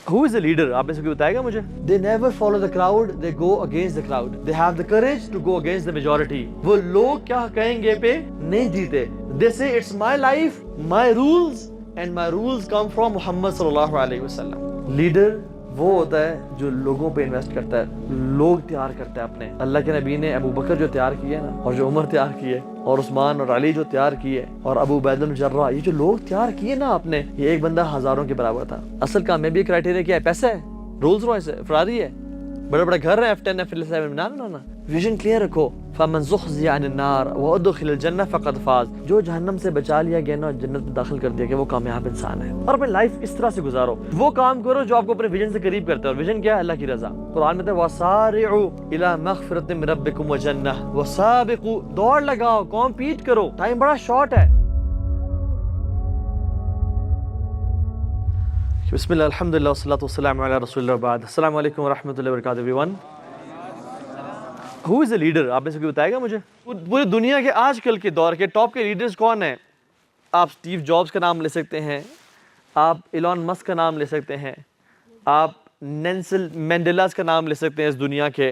Who is a leader? آپ میں سے کوئی بتائے گا مجھے؟ They never follow the crowd, they go against the crowd. They have the courage to go against the majority. وہ لوگ کیا کہیں گے پہ نہیں جیتے. They say it's my life, my rules, and my rules come from Muhammad صلی اللہ علیہ وسلم. Leader وہ ہوتا ہے جو لوگوں پہ انویسٹ کرتا ہے، لوگ تیار کرتا ہے اپنے. اللہ کے نبی نے ابو بکر جو تیار کیے نا، اور جو عمر تیار کیے، اور عثمان اور علی جو تیار کیے، اور ابو عبیدہ بن جراح، یہ جو لوگ تیار کیے نا آپ نے، یہ ایک بندہ ہزاروں کے برابر تھا. اصل کامیابی کرائٹیریا کیا ہے؟ پیسہ ہے، رولز رائس ہے، فراری ہے، بڑے بڑے گھر ہیں، F10 F11. نہ ویژن کلیئر رکھو. فمن زحزح عن النار وادخل الجنہ فقد فاز. جو جہنم سے بچا لیا گیا نا، جنت میں داخل کر دیا گیا، وہ کامیاب انسان ہے. اور اپنی لائف اس طرح سے گزارو، وہ کام کرو جو آپ کو اپنے ویژن سے قریب کرتا ہے. اور ویژن کیا ہے؟ اللہ کی رضا. قرآن میں ہے وَسَارِعُوا إِلَىٰ مَغْفِرَةٍ مِّن رَبِّكُمْ وَجَنَّةٍ وَسَابِقُوا. دوڑ لگاؤ، کمپیٹ کرو، ٹائم بڑا شارٹ ہے. بسم اللہ الحمدللہ والصلاۃ والسلام علی رسول اللہ بعد. السلام علیکم ورحمۃ اللہ وبرکاتہ every one. Who is a leader? آپ میں سے کوئی بتائے گا مجھے؟ پوری دنیا کے آج کل کے دور کے ٹاپ کے لیڈرز کون ہیں؟ آپ اسٹیو جابس کا نام لے سکتے ہیں، آپ ایلون مسک کا نام لے سکتے ہیں، آپ نیلسن مینڈیلاز کا نام لے سکتے ہیں اس دنیا کے،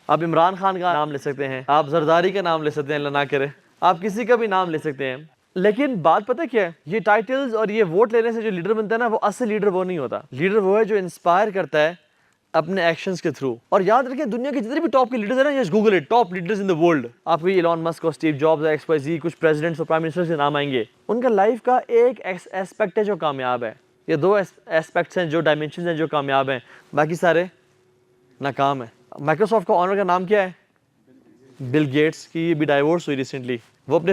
آپ عمران خان کا نام لے سکتے ہیں، آپ زرداری کا نام لے سکتے ہیں، اللہ نہ کرے، آپ کسی کا بھی نام لے سکتے ہیں. لیکن بات پتہ کیا ہے؟ یہ ٹائٹلز اور یہ ووٹ لینے سے جو لیڈر بنتا ہے نا، وہ اصل لیڈر وہ نہیں ہوتا. لیڈر وہ ہے جو انسپائر کرتا ہے اپنے ایکشنز کے تھرو. اور یاد رکھیں دنیا کے جتنے بھی ٹاپ کے لیڈرز ہیں نا، just Google it, top leaders in the world. آپ کو ایلون مسک اور Steve Jobs, X Y Z, کچھ پریزیڈنٹس اور پرائم منسٹرز کے نام آئیں گے. ان کا لائف کا ایک ایسپیکٹ ہے جو کامیاب ہے، یہ دو ایسپیکٹس ہیں جو ڈائمینشنز ہیں جو کامیاب ہیں، باقی سارے ناکام ہیں. مائیکروسافٹ کا آنر کا نام کیا ہے؟ Bill Gates. کی بھی ڈائیورس ہوئی ریسنٹلی. وہ اپنے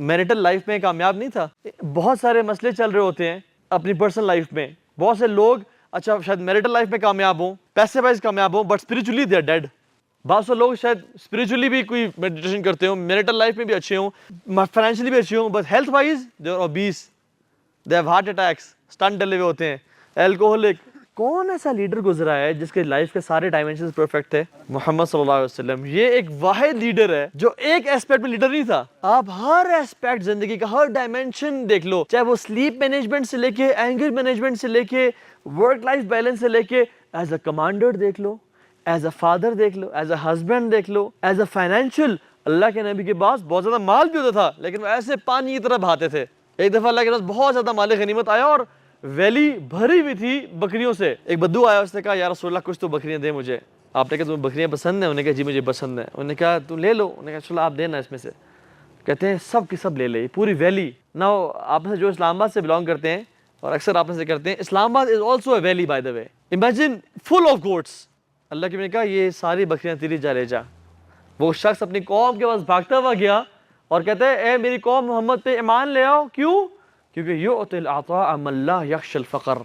میرٹل لائف میں کامیاب نہیں تھا. بہت سارے مسئلے چل رہے ہوتے ہیں اپنی پرسنل لائف میں. بہت سے لوگ اچھا شاید میرٹل لائف میں کامیاب ہوں، پیسے وائز کامیاب ہوں، but spiritually they are dead. بعض سے لوگ شاید اسپرچولی بھی کوئی میڈیٹیشن کرتے ہوں، میرٹل لائف میں بھی اچھے ہوں، فائنینشلی بھی اچھے ہوں، but healthwise they are obese, they have heart attacks, stent ڈلے ہوئے ہوتے ہیں، الکوہولک. کون ایسا لیڈر گزرا ہے جس کے لائف کے سارے ڈائمینشنز پرفیکٹ تھے؟ محمد صلی اللہ علیہ وسلم. یہ ایک واحد لیڈر ہے جو ایک ایسپیکٹ میں لیڈر نہیں تھا. آپ ہر ایسپیکٹ زندگی کا، ہر ڈائمینشن دیکھ لو، چاہے وہ سلیپ مینجمنٹ سے لے کے، اینگر مینجمنٹ سے لے کے، ورک لائف بیلنس سے لے کے، ایز اے کمانڈر دیکھ لو، ایز اے فادر دیکھ لو، ایز اے ہسبینڈ دیکھ لو، ایز اے فائنینشیل. اللہ کے نبی کے پاس بہت زیادہ مال بھی ہوتا تھا، لیکن وہ ایسے پانی کی طرح بہاتے تھے. ایک دفعہ اللہ کے پاس بہت زیادہ مال غنیمت آیا اور ویلی بھری ہوئی تھی بکریوں سے. ایک بدو آیا، اس نے کہا یا رسول اللہ کچھ تو بکریاں دے مجھے. آپ نے کہا تمہیں بکریاں پسند ہیں؟ انہوں نے کہا جی مجھے پسند ہیں. انہوں نے کہا تو لے لو. انہوں نے کہا چلو آپ دینا اس میں سے. کہتے ہیں سب کی سب لے لے، پوری ویلی. نا آپ سے جو اسلام آباد سے بلانگ کرتے ہیں اور اکثر آپ سے کرتے ہیں، Islamabad is also a valley by the way. Imagine full of goats. اللہ کے نے کہا یہ ساری بکریاں تیری جا لے جا. وہ شخص اپنی قوم کے پاس بھاگتا ہوا گیا اور کہتا ہے اے میری قوم محمد پہ ایمان لے آؤ. کیوں؟ کیونکہ یؤتی العطاء من لا یخشی الفقر.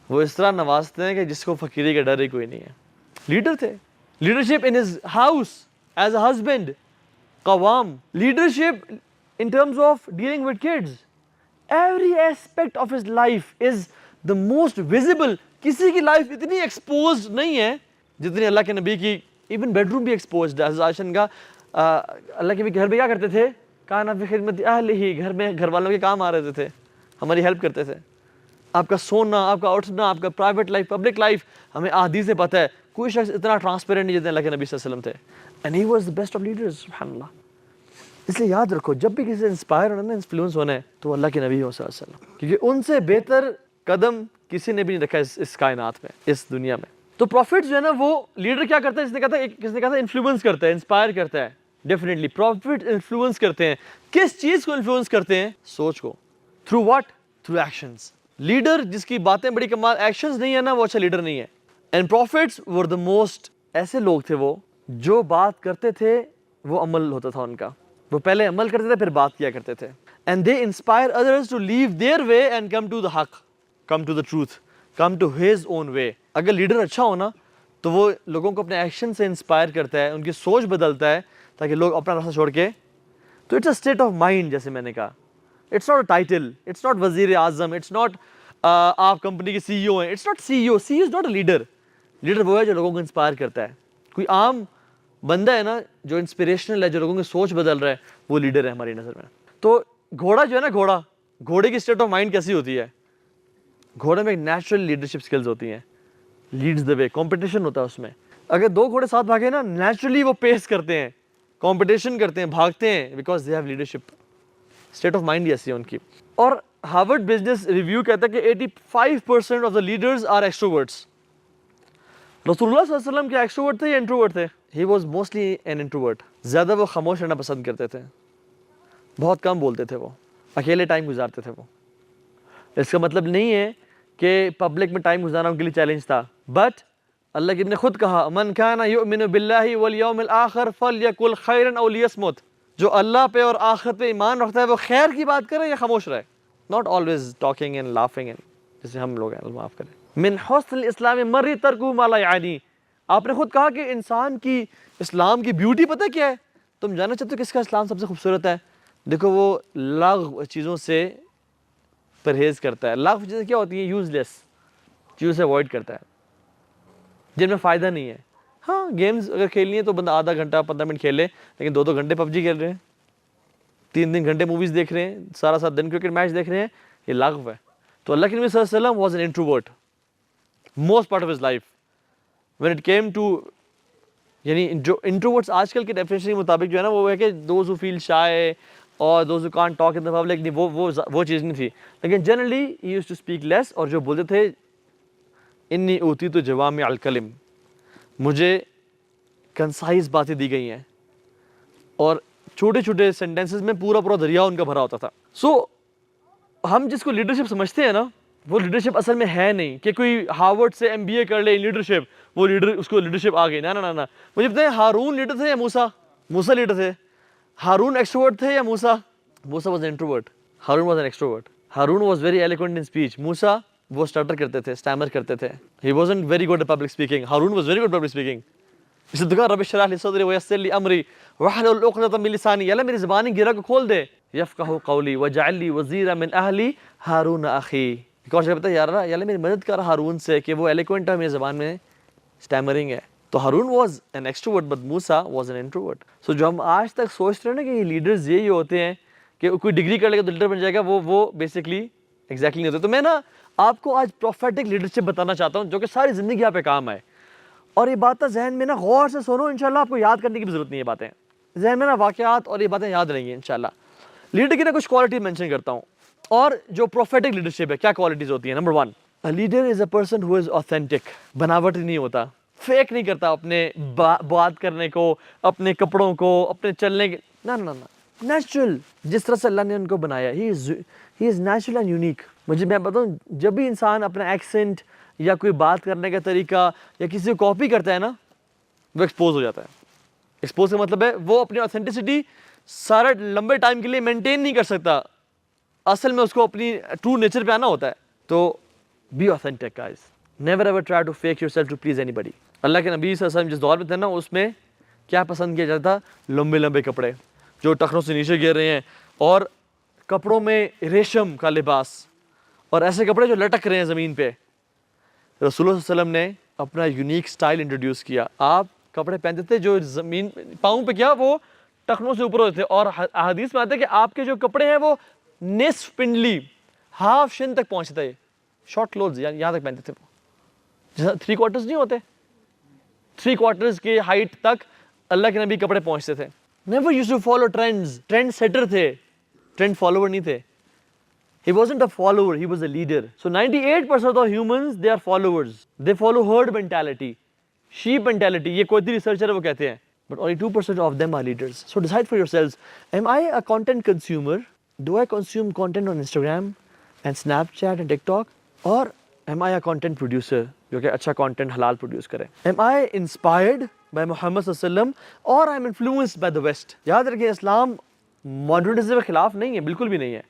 وہ اس طرح نوازتے ہیں کہ جس کو فقیری کا ڈر ہی کوئی نہیں ہے. لیڈر تھے. Leadership in his house as a husband, قوام. Leadership in terms of dealing with kids. Every aspect of his life is the most visible. کسی کی لائف اتنی ایکسپوزڈ نہیں ہے جتنی اللہ کے نبی کی. ایون بیڈ روم بھی ایکسپوزڈ ہے. حضرت عائشہ کا اللہ کے نبی گھر میں کیا کرتے تھے؟ کانا فی خدمت اہلہ، گھر میں گھر والوں کے کام آ رہے تھے، ہماری ہیلپ کرتے تھے. آپ کا سونا، آپ کا اٹھنا، آپ کا پرائیویٹ لائف، پبلک لائف، ہمیں احادیث سے پتہ ہے. کوئی شخص اتنا ٹرانسپیرنٹ نہیں جتنے اللہ کے نبی صلی اللہ علیہ وسلم تھے. And he was the best of leaders. سبحان اللہ. اس لیے یاد رکھو جب بھی کسی سے انسپائر ہونا ہے، انفلوئنس ہونا ہے، تو اللہ کے نبی ہو صلی اللہ علیہ وسلم، کیونکہ ان سے بہتر قدم کسی نے بھی نہیں رکھا اس کائنات میں، اس دنیا میں. تو پروفٹ جو ہے نا، وہ لیڈر کیا کرتا ہے؟ کس نے کہا تھا انفلوئنس کرتا ہے، انسپائر کرتا ہے. ڈیفینیٹلی پروفٹ انفلوئنس کرتے ہیں. کس چیز کو انفلوئنس کرتے ہیں؟ سوچ کو. Through what? Through actions. Leader جس کی باتیں بڑی کمال، ایکشنز نہیں ہے نا، وہ اچھا لیڈر نہیں ہے. And profits were the most, ایسے لوگ تھے وہ جو بات کرتے تھے وہ عمل ہوتا تھا ان کا. وہ پہلے عمل کرتے تھے پھر بات کیا کرتے تھے. And they inspire others to leave their way and come to the حق، come to the truth, come to his own way. اگر لیڈر اچھا ہونا تو وہ لوگوں کو اپنے ایکشن سے انسپائر کرتا ہے، ان کی سوچ بدلتا ہے تاکہ لوگ اپنا راستہ چھوڑ کے. تو it's a state of mind. جیسے میں نے کہا، it's not a title, it's not وزیر اعظم، اٹس ناٹ آپ کمپنی کے سی ای او ہیں، it's not C E O. C E O is not a leader. Leader وہ ہے جو لوگوں کو انسپائر کرتا ہے. کوئی عام بندہ ہے نا جو انسپریشنل ہے، جو لوگوں کی سوچ بدل رہا ہے، وہ لیڈر ہے ہماری نظر میں. تو گھوڑا جو ہے نا، گھوڑے کی اسٹیٹ آف مائنڈ کیسی ہوتی ہے؟ گھوڑے میں ایک نیچرل لیڈرشپ اسکلز ہوتی ہیں. leads the way. Competition ہوتا ہے اس میں. اگر دو گھوڑے ساتھ بھاگے نا نیچرلی وہ پیس کرتے ہیں, کمپٹیشن کرتے ہیں, بھاگتے ہیں, because they have leadership. State of mind ایسی ہے ان کی. اور ہارورڈ بزنس ریویو کہتا ہے کہ 85% of the leaders are extroverts. رسول اللہ صلی اللہ علیہ وسلم کیا ایکسٹروورٹ تھے یا انٹروورٹ تھے؟ He was mostly an introvert. زیادہ وہ خاموش رہنا پسند کرتے تھے, بہت کم بولتے تھے, وہ اکیلے ٹائم گزارتے تھے. وہ اس کا مطلب نہیں ہے کہ پبلک میں ٹائم گزارنا ان کے لیے چیلنج تھا, بٹ اللہ کی نے خود کہا من کان یؤمن باللہ والیوم الآخر فلیقل خیرا او لیصمت. جو اللہ پہ اور آخرت پہ ایمان رکھتا ہے وہ خیر کی بات کرے یا خاموش رہے. Not always talking and laughing and, جیسے ہم لوگ ہیں, اللہ معاف کریں. من حسن الاسلام مری ترکو ما لا یعنی. آپ نے خود کہا کہ انسان کی اسلام کی بیوٹی پتہ کیا ہے؟ تم جاننا چاہتے ہو کس کا اسلام سب سے خوبصورت ہے؟ دیکھو وہ لغو چیزوں سے پرہیز کرتا ہے. لغو چیزیں کیا ہوتی ہیں؟ یوز لیس چیزوں سے اوائڈ کرتا ہے جن میں فائدہ نہیں ہے. ہاں گیمز اگر کھیلنی ہے تو بندہ آدھا گھنٹہ 15 منٹ کھیلے, لیکن 2 گھنٹے پب جی کھیل رہے ہیں, 3 گھنٹے موویز دیکھ رہے ہیں, سارا دن کرکٹ میچ دیکھ رہے ہیں, یہ لغو ہے. تو اللہ کے نبی صلی اللہ علیہ وسلم was an introvert most part of his life. When it came to, یعنی جو انٹروورٹس آج کل کے ڈیفینیشن کے مطابق جو ہے نا وہ ہے کہ دوز ہو فیل شائے اور those who can't talk in the public, نہیں وہ چیز نہیں تھی. لیکن generally he used to speak less, اور جو بولتے تھے انی اوتیت جوامع الکلم, مجھے کنسائز باتیں دی گئی ہیں, اور چھوٹے چھوٹے سینٹینسز میں پورا دریا ان کا بھرا ہوتا تھا. سو ہم جس کو لیڈرشپ سمجھتے ہیں نا, وہ لیڈرشپ اصل میں ہے نہیں کہ کوئی ہارورڈ سے MBA کر لے لیڈرشپ, وہ لیڈر اس کو لیڈرشپ آ گئی. نہ مجھے بتائیں ہارون لیڈر تھے یا موسیٰ لیڈر تھے؟ ہارون ایکسٹروورٹ تھے یا Musa was an introvert. Haroon was an extrovert. Haroon was very eloquent in speech. Musa وہ اسٹٹر کرتے تھے, اسٹیمر کرتے تھے. He wasn't very good at public speaking. Haroon was very good public speaking. اس نے کہا رب اشرح لی صدری ویسر لی امری واحلل عقدۃ من لسانی, اللہ میری زبانی گرا کو کھول دے. یفقہوا قولی واجعل لی وزیرا من اہلی ہارون اخی. ایک اور جگہ بتا یا اللہ میری مدد کر ہارون سے کہ وہ ایلیکوینٹ ہے, میری زبان میں اسٹیمرنگ ہے. تو Haroon was an extrovert but Musa was an introvert. So جو ہم آج تک سوچتے ہیں نا کہ یہ لیڈرز یہی ہوتے ہیں کہ کوئی ڈگری کر لے گا تو لیڈر بن جائے گا, وہ بیسکلی ایگزیکٹلی نہیں ہوتے. تو میں نا آپ کو آج پروفیٹک لیڈرشپ بتانا چاہتا ہوں جو کہ ساری زندگی آپ پہ کام آئے. اور یہ باتیں ذہن میں نا غور سے سنو, انشاءاللہ آپ کو یاد کرنے کی بھی ضرورت نہیں ہے. باتیں ذہن میں نا واقعات اور یہ باتیں یاد رہیں گی انشاءاللہ. لیڈر کی نا کچھ کوالٹی مینشن کرتا ہوں, اور جو پروفیٹک لیڈرشپ ہے کیا کوالٹیز ہوتی ہیں. Number 1, a leader is a person who is authentic. بناوٹ نہیں ہوتا, فیک نہیں کرتا اپنے بات کرنے کو, اپنے کپڑوں کو, اپنے چلنے کے, نہ نیچرل جس طرح سے اللہ نے ان کو بنایا. ہی از نیچرل اینڈ یونیک. میں بتاؤں جب بھی انسان اپنا ایکسنٹ یا کوئی بات کرنے کا طریقہ یا کسی کو کاپی کرتا ہے نا, وہ ایکسپوز ہو جاتا ہے. ایکسپوز کا مطلب ہے وہ اپنی اوتھینٹسٹی سارے لمبے ٹائم کے لیے مینٹین نہیں کر سکتا. اصل میں اس کو اپنی ٹرو نیچر پہ آنا ہوتا ہے. تو be authentic guys, never ever try to fake yourself to please anybody. Allah کے نبی صلی اللہ علیہ وسلم جس دور میں تھے نا, اس میں کیا پسند کیا جاتا تھا؟ لمبے کپڑے جو ٹخنوں سے نیچے گر رہے ہیں, اور کپڑوں میں ریشم کا لباس, اور ایسے کپڑے جو لٹک رہے ہیں زمین پہ. رسول اللہ صلی اللہ علیہ وسلم نے اپنا یونیک سٹائل انٹروڈیوس کیا. آپ کپڑے پہنتے تھے جو زمین پاؤں پہ کیا وہ ٹخنوں سے اوپر ہوتے تھے, اور احادیث میں آتا ہے کہ آپ کے جو کپڑے ہیں وہ نصف پنڈلی, ہاف شن تک پہنچتے تھے. شارٹ کلوتھز یہاں تک پہنتے تھے وہ, جیسا 3/4 نہیں ہوتے, 3/4 کی ہائٹ تک اللہ کے نبی کپڑے پہنچتے تھے. Never used to follow trends. Trend setter تھے, ٹرینڈ فالوور نہیں تھے. He wasn't a follower, he was a leader. So 98% of humans, they are followers. They follow herd mentality, sheep mentality. یہ کوئی ریسرچر ہے وہ کہتے ہیں. But only 2% of them are leaders. So decide for yourselves. Am I a content consumer? Do I consume content on Instagram and Snapchat and TikTok? Or am I a content producer جو کہ اچھا content حلال produce کرے? Am I inspired by Muhammad صلی اللہ علیہ وسلم or I'm influenced by the West? یاد رکھیں اسلام ماڈرنزم کے خلاف نہیں ہے, بالکل بھی نہیں ہے.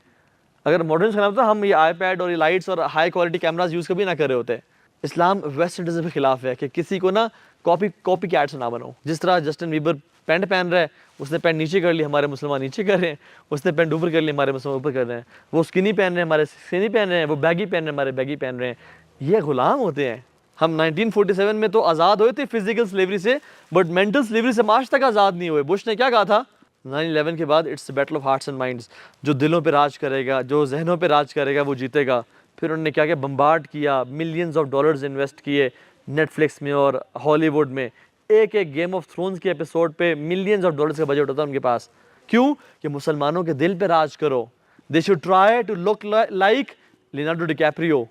اگر ماڈرن خلاف تو ہم یہ آئی پیڈ اور یہ لائٹس اور ہائی کوالٹی کیمراز یوز کبھی نہ کر رہے ہوتے. اسلام ویسٹرنزم کے خلاف ہے کہ کسی کو نا کاپی کیٹس نہ بنو. جس طرح جسٹن بیبر پینٹ پہن رہا ہے, اس نے پینٹ نیچے کر لی, ہمارے مسلمان نیچے کر رہے ہیں. اس نے پینٹ اوپر کر لی, ہمارے مسلمان اوپر کر رہے ہیں. وہ اسکنی پہن رہے ہیں, ہمارے اسکنی پہن رہے ہیں. وہ بیگی پہن رہے ہیں, ہمارے بیگی پہن رہے ہیں. یہ غلام ہوتے ہیں. ہم 1947 میں تو آزاد ہوئے تھے فزیکل سلیوری سے, بٹ مینٹل سلیوری سے آج تک آزاد نہیں ہوئے. بش نے کیا کہا تھا 9/11 کے بعد؟ It's battle of hearts and minds. جو دلوں پہ راج کرے گا, جو ذہنوں پہ راج کرے گا وہ جیتے گا. پھر انہوں نے کیا بمبارڈ کیا, ملینز آف ڈالرز انویسٹ کیے, نیٹ فلکس میں اور ہالی ووڈ میں ایک گیم آف تھرونز کے ایپیسوڈ پہ ملینز آف ڈالرز کا بجٹ ہوتا ہے ان کے پاس. کیوں؟ کہ مسلمانوں کے دل پہ راج کرو. They should try to look like Leonardo DiCaprio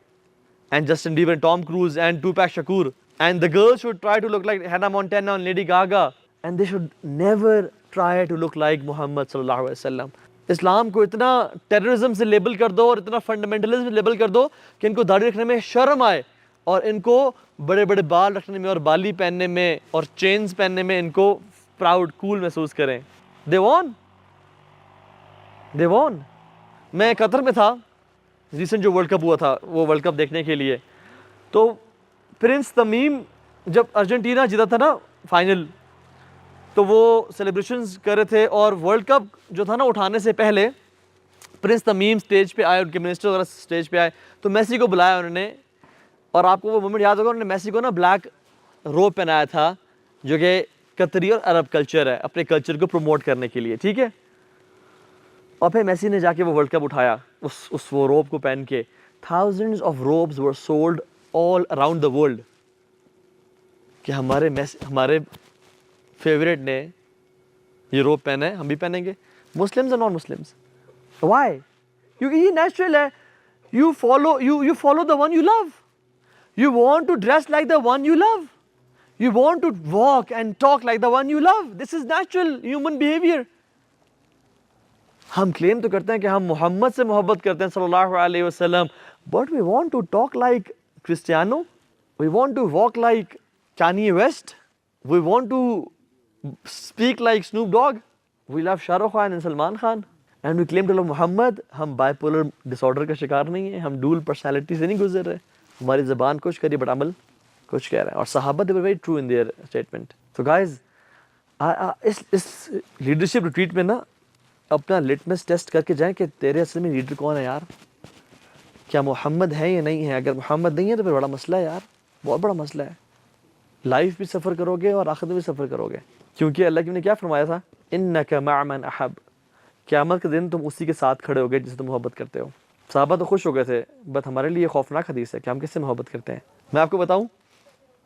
and Justin Bieber and Tom Cruise and Tupac Shakur, and the girls should try to look like Hannah Montana and Lady Gaga, and they should never try to look like Muhammad صلی اللہ علیہ وسلم. اسلام کو اتنا terrorism سے label کر دو اور اتنا fundamentalism سے لیبل کر دو کہ ان کو داڑھی رکھنے میں شرم آئے, اور ان کو بڑے بڑے بال رکھنے میں اور بالی پہننے میں اور چینز پہننے میں ان کو پراؤڈ کول محسوس کریں. They won. میں قطر میں تھا ریسنٹ جو ورلڈ کپ ہوا تھا, وہ ورلڈ کپ دیکھنے کے لیے. تو پرنس تمیم جب ارجنٹینا جیتا تھا نا فائنل, تو وہ سیلیبریشنز کر رہے تھے, اور ورلڈ کپ جو تھا نا اٹھانے سے پہلے پرنس تمیم سٹیج پہ آئے, ان کے منسٹر وغیرہ سٹیج پہ آئے, تو میسی کو بلایا انہوں نے, اور آپ کو وہ مومنٹ یاد ہوگا, انہوں نے میسی کو نا بلیک روب پہنایا تھا جو کہ قطری اور عرب کلچر ہے, اپنے کلچر کو پروموٹ کرنے کے لیے, ٹھیک ہے. اور پھر میسی نے جا کے وہ ورلڈ کپ اٹھایا اس وہ روب کو پہن کے. thousands of robes were sold all around the world کہ ہمارے فیوریٹ نے یہ روب پہنا ہے, ہم بھی پہنیں گے, مسلمز اور نان مسلمز. وائی؟ کیونکہ یہ نیچرل ہے. you follow the one you love. You want to dress like the one you love. You want to walk and talk like the one you love. This is natural human behavior. ہم کلیم تو کرتے ہیں کہ ہم محمد سے محبت کرتے ہیں صلی اللہ علیہ وسلم, but we want to talk like Cristiano. We want to walk like Kanye West. We want to speak like Snoop Dogg. We love Shah Rukh Khan and Salman Khan. And we claim to love Muhammad. ہم bipolar disorder کا شکار نہیں ہیں, ہم dual personality سے نہیں گزر رہے. ہماری زبان کچھ کری بٹ عمل کچھ کہہ رہا ہے. اور صحابہ they were very true in their statement. So guys, اس لیڈرشپ ریٹریٹ میں نا اپنا لٹمس ٹیسٹ کر کے جائیں کہ تیرے اصل میں لیڈر کون ہے یار, کیا محمد ہے یا نہیں ہے. اگر محمد نہیں ہے تو پھر بڑا مسئلہ ہے یار, بہت بڑا مسئلہ ہے. لائف بھی سفر کرو گے اور آخرت میں بھی سفر کرو گے, کیونکہ اللہ نے کیا فرمایا تھا, انک مع من احب. قیامت کے دن تم اسی کے ساتھ کھڑے ہوگے جسے تم محبت کرتے ہو. صحابہ تو خوش ہو گئے تھے, بٹ ہمارے لیے خوفناک حدیث ہے کہ ہم کس سے محبت کرتے ہیں. میں آپ کو بتاؤں,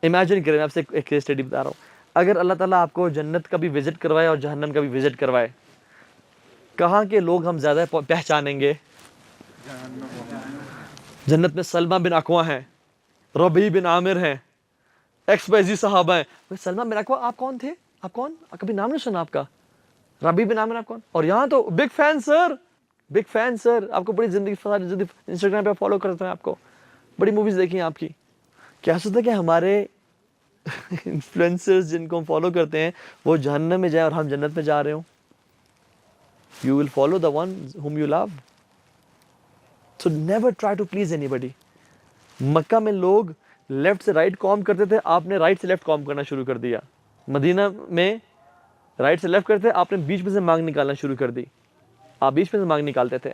امیجن کریں, میں آپ سے ایک کیس اسٹڈی بتا رہا ہوں. اگر اللہ تعالیٰ آپ کو جنت کا بھی وزٹ کروائے اور جہنم کا بھی وزٹ کروائے, کہاں کے لوگ ہم زیادہ پہچانیں گے؟ جنت میں سلمہ بن اکوا ہیں, ربیع بن عامر ہیں, XYZ صحابہ ہیں. سلمہ بن اکوا آپ کون تھے؟ آپ کون؟ کبھی نام نہیں سنا آپ کا. ربیع بن عامر آپ کون؟ اور یہاں تو بگ فین سر, بگ فین سر, آپ کو بڑی زندگی انسٹاگرام پہ فالو کرتے ہیں, آپ کو بڑی موویز دیکھی ہیں آپ کی. کیا سوچتا ہے کہ ہمارے انفلوئنسرز جن کو ہم فالو کرتے ہیں وہ جہنم میں جائیں اور ہم جنت میں جا رہے ہوں؟ You will follow the one whom you love. So never try to please anybody. مکہ میں لوگ لیفٹ سے رائٹ کام کرتے تھے, آپ نے رائٹ سے لیفٹ کام کرنا شروع کر دیا. مدینہ میں رائٹ سے لیفٹ کرتے, آپ نے بیچ میں سے مانگ نکالنا شروع کر دی. آپ بیچ میں سے مانگ نکالتے تھے.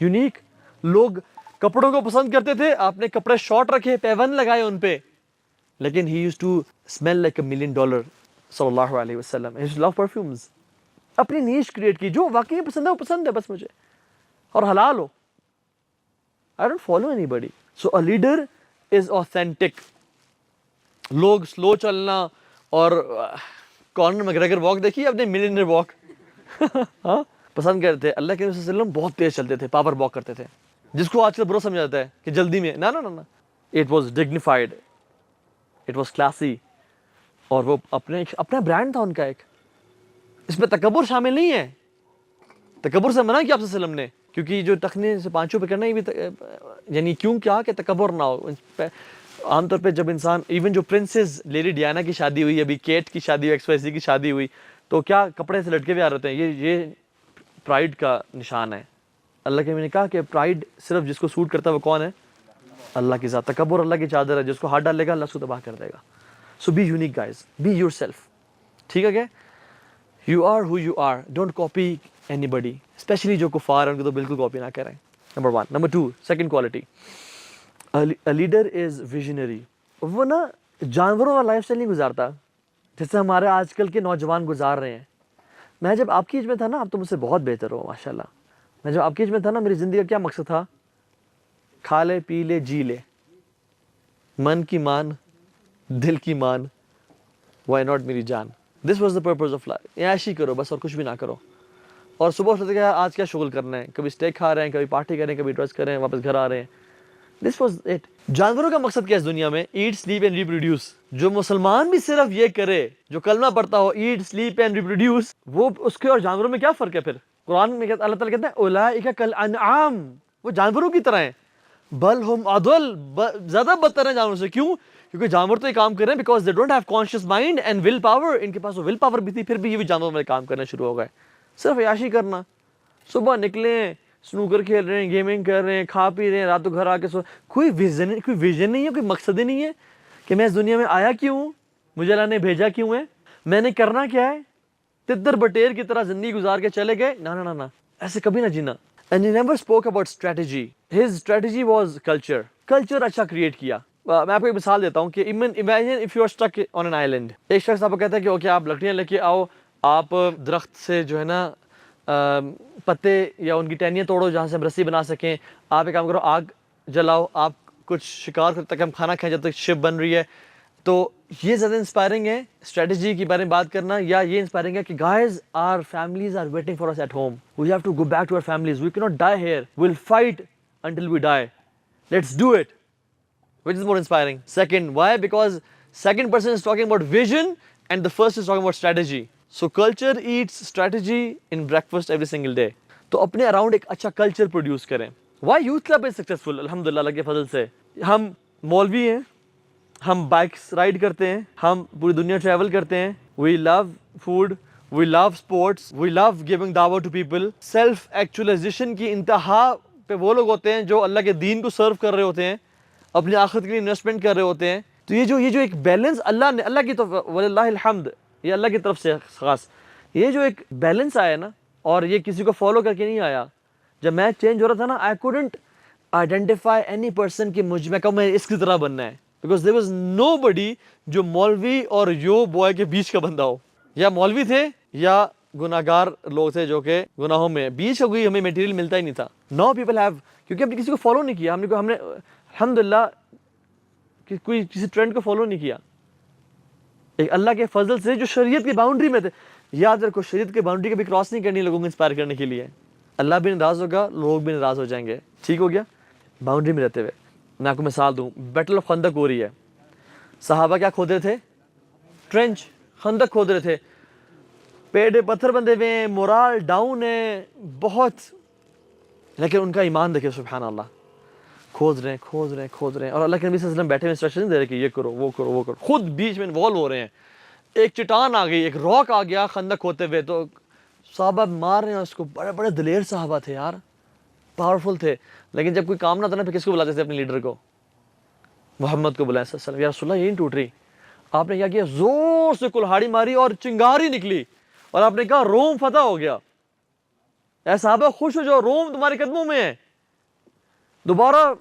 یونیک لوگ کپڑوں کو پسند کرتے تھے, آپ نے کپڑے شارٹ رکھے, پیون لگائے ان پہ, لیکن he used to smell like $1 million صلی اللہ علیہ وسلم. He used to love perfumes. اپنی نیش کریٹ کی, جو واقعی پسند ہے وہ پسند ہے بس مجھے, اور حلال ہو. I don't follow anybody. So a leader is authentic. لوگ سلو چلنا اور کارنر مگریگر واک دیکھیے اپنے ملینئر واک ہاں پسند کرتے تھے. اللہ کے نبی صلی اللہ علیہ وسلم بہت تیز چلتے تھے, پاور واک کرتے تھے, جس کو آج کل برا سمجھا جاتا ہے کہ جلدی میں. نا it was dignified, it was classy. اور وہ اپنا برانڈ تھا ان کا ایک. اس میں تکبر شامل نہیں ہے, تکبر سے منع کیا آپ صلی اللہ علیہ وسلم نے, کیونکہ جو تخنے سے پانچوں پہ کرنا یہ بھی یعنی کیوں کیا کہ تکبر نہ ہو. عام طور پہ جب انسان, ایون جو پرنسز لیڈی ڈیانا کی شادی ہوئی, ابھی کیٹ کی شادی ہوئی, XYZ کی شادی ہوئی, تو کیا کپڑے سے لٹکے ہوئے آ رہے ہیں. یہ پرائڈ کا نشان ہے. اللہ کے نبی نے کہا کہ پرائڈ صرف جس کو سوٹ کرتا ہے وہ کون ہے؟ اللہ کی ذات. تکبر اللہ کی چادر ہے, جس کو ہاتھ ڈالے گا اللہ اس کو تباہ کر دے گا. So be unique guys, be yourself. ٹھیک ہے کہ You are who you are. Don't copy anybody. Especially جو کفار ہیں ان کو تو بالکل کاپی نہ کریں. Number 1. Number 2. Second quality. A leader is visionary. وہ نا جانوروں کا لائف سٹائل نہیں گزارتا جیسے ہمارے آج کل کے نوجوان گزار رہے ہیں. میں جب آپ کی ایج میں تھا نا, آپ تو مجھ سے بہت بہتر ہو ماشاءاللہ. میں جب آپ کی ایج میں تھا نا, میری زندگی کا کیا مقصد تھا؟ کھا لے, پی لے, جی لے, من کی مان, دل کی مان وائی ناٹ میری جان. This was the purpose of life. عیاشی کرو بس اور کچھ بھی نہ کرو. اور صبح اٹھتے کہ آج کیا شغل کرنا ہے, کبھی اسٹیک کھا رہے ہیں, کبھی پارٹی کریں, کبھی ڈرس کریں, واپس گھر آ رہے ہیں. This was it. جانوروں کا مقصد کیا ہے اس دنیا میں؟ Eat, sleep and reproduce. جو مسلمان بھی صرف یہ کرے, جو کلمہ پڑھتا ہو ایٹ, سلیپ اینڈ ریپروڈیوس, وہ اس کے اور جانوروں میں کیا فرق ہے پھر؟ قرآن میں اللہ تعالیٰ کہتے ہیں اولئک کالانعام, وہ جانوروں کی طرح ہیں. بل ہم اضل, زیادہ بدتر ہیں جانوروں سے. کیوں؟ کیونکہ جانور تو یہ کام کر رہے ہیں because they don't have conscious mind and will power. ان کے پاس وہ ول پاور بھی تھی, پھر بھی یہ بھی جانوروں میں کام کرنا شروع ہو گئے. صرف عیاشی کرنا, صبح نکلیں, سنوکر کھیل رہے ہیں, گیمنگ کر رہے ہیں, کھا پی رہے ہیں, رات کو گھر آ کے کوئی ویژن نہیں ہے, کوئی مقصد ہی نہیں ہے کہ میں اس دنیا میں آیا کیوں ہوں, مجھے اللہ نے بھیجا کیوں ہے, میں نے کرنا کیا ہے. تتر بٹیر کی طرح زندگی گزار کے چلے گئے. نہ, ایسے کبھی نہ جینا. And he never spoke about strategy. His strategy was culture. Culture اچھا کریٹ کیا. میں آپ کو ایک مثال دیتا ہوں کہ imagine if you are stuck on an island. ایک شخص آپ کو کہتا ہے کہ اوکے آپ لکڑیاں لے کے آؤ, آپ درخت سے جو ہے نا پتے یا ان کی ٹہنیاں توڑو جہاں سے ہم رسی بنا سکیں. آپ ایک کام کرو, آگ جلاؤ, آپ کچھ شکار کرتے تک ہم کھانا کھائیں جب تک شپ بن رہی ہے. تو یہ زیادہ انسپائرنگ ہے اسٹریٹجی کے بارے میں بات کرنا, یا یہ انسپائرنگ ہے کہ guys are families are waiting for us at home, we have to go back to our families, we کی not die here, we will fight until we die, let's do it. Which is more inspiring? Second. Why? Because second person is talking about vision and the first is talking about strategy. So culture eats strategy in breakfast every single day. تو اپنے around ایک اچھا culture produce کریں. Why youth club is successful? الحمدللہ اللہ کے فضل سے. ہم مولوی ہیں, ہم بائکس رائڈ کرتے ہیں, ہم پوری دنیا ٹریول کرتے ہیں. وی لو فوڈ, وی لو اسپورٹس, وی لو گیونگ دعوت ٹو پیپل. سیلف ایکچولائزیشن کی انتہا پہ وہ لوگ ہوتے ہیں جو اللہ کے دین کو سرو کر رہے ہوتے ہیں, اپنی آخرت کے لیے انویسٹمنٹ کر رہے ہوتے ہیں. تو یہ جو ایک بیلنس اللہ نے, اللہ کی تو وللہ الحمد, یہ اللہ کی طرف سے خاص, یہ جو ایک بیلنس آیا نا, اور یہ کسی کو فالو کر کے نہیں آیا. جب میں چینج ہو رہا تھا نا, I couldn't identify any person کہ میں کہوں میں اس کی طرح بننا ہے, بیکاز دیر واز نو بڈی جو مولوی اور یو بوائے کے بیچ کا بندہ ہو. یا مولوی تھے یا گناہگار لوگ تھے جو کہ گناہوں میں, بیچ کا کوئی ہمیں میٹیریل ملتا ہی نہیں تھا. نو پیپل ہیو, کیونکہ ہم نے کسی کو فالو نہیں کیا, ہم نے الحمدللہ کوئی کسی ٹرینڈ کو فالو نہیں کیا. ایک اللہ کے فضل سے جو شریعت کی باؤنڈری میں تھے. یاد رکھو, شریعت کی باؤنڈری کبھی کراس نہیں کرنی لوگوں کو انسپائر کرنے کے لیے. اللہ بھی ناراض ہوگا, لوگ بھی ناراض ہو جائیں گے. ٹھیک ہو گیا؟ باؤنڈری میں رہتے ہوئے. میں آپ کو مثال دوں, بیٹل آف خندق ہو رہی ہے, صحابہ کیا کھود رہے تھے؟ ٹرینچ, خندق کھود رہے تھے, پیڑ پتھر بندے ہوئے ہیں, مورال ڈاؤن ہے بہت, لیکن ان کا ایمان دیکھیں سبحان اللہ, کھود رہے ہیں. اور اللہ کے نبی صلی اللہ علیہ وسلم بیٹھے ہوئے انسٹرکشن دے رہے کہ یہ کرو, وہ کرو, وہ کرو, خود بیچ میں انوالو ہو رہے ہیں. ایک چٹان آ گئی, ایک راک آ گیا خندق کھودتے ہوئے, تو صحابہ مار رہے ہیں اس کو. بڑے بڑے دلیر صحابہ تھے یار, پاورفل تھے, لیکن جب کوئی کام نہ تھا نا, پھر کس کو بلاتے تھے؟ اپنے لیڈر کو, محمد کو بلائیں صلی اللہ علیہ وسلم. یا رسول اللہ یہ نہیں ٹوٹ رہی. آپ نے کیا کیا؟ زور سے کلہاڑی ماری اور چنگاری نکلی, اور آپ نے کہا روم فتح ہو گیا. اے صحابہ خوش ہو جاؤ, روم تمہارے قدموں میں ہے. دوبارہ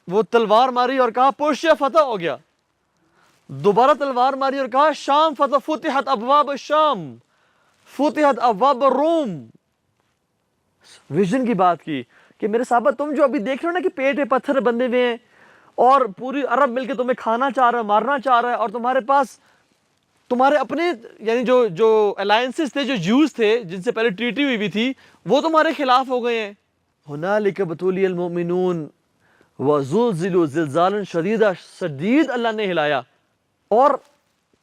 وہ تلوار ماری اور کہا پرشیا فتح ہو گیا. دوبارہ تلوار ماری اور کہا شام فتح, فتحت ابواب الشام, فتحت ابواب الروم. ویژن کی بات کی کہ میرے صحابہ تم جو ابھی دیکھ رہے ہو نا کہ پیٹ پہ پتھر بندے ہوئے ہیں اور پوری عرب مل کے تمہیں کھانا چاہ رہا ہے, مارنا چاہ رہا ہے, اور تمہارے پاس تمہارے اپنے یعنی جو الائنسز تھے, جو جیوز تھے جن سے پہلے ٹریٹی ہوئی بھی تھی, وہ تمہارے خلاف ہو گئے ہیں. ہنالک ابتلی المؤمنون وزلزلوا زلزالا شدیدا, شدید اللہ نے ہلایا. اور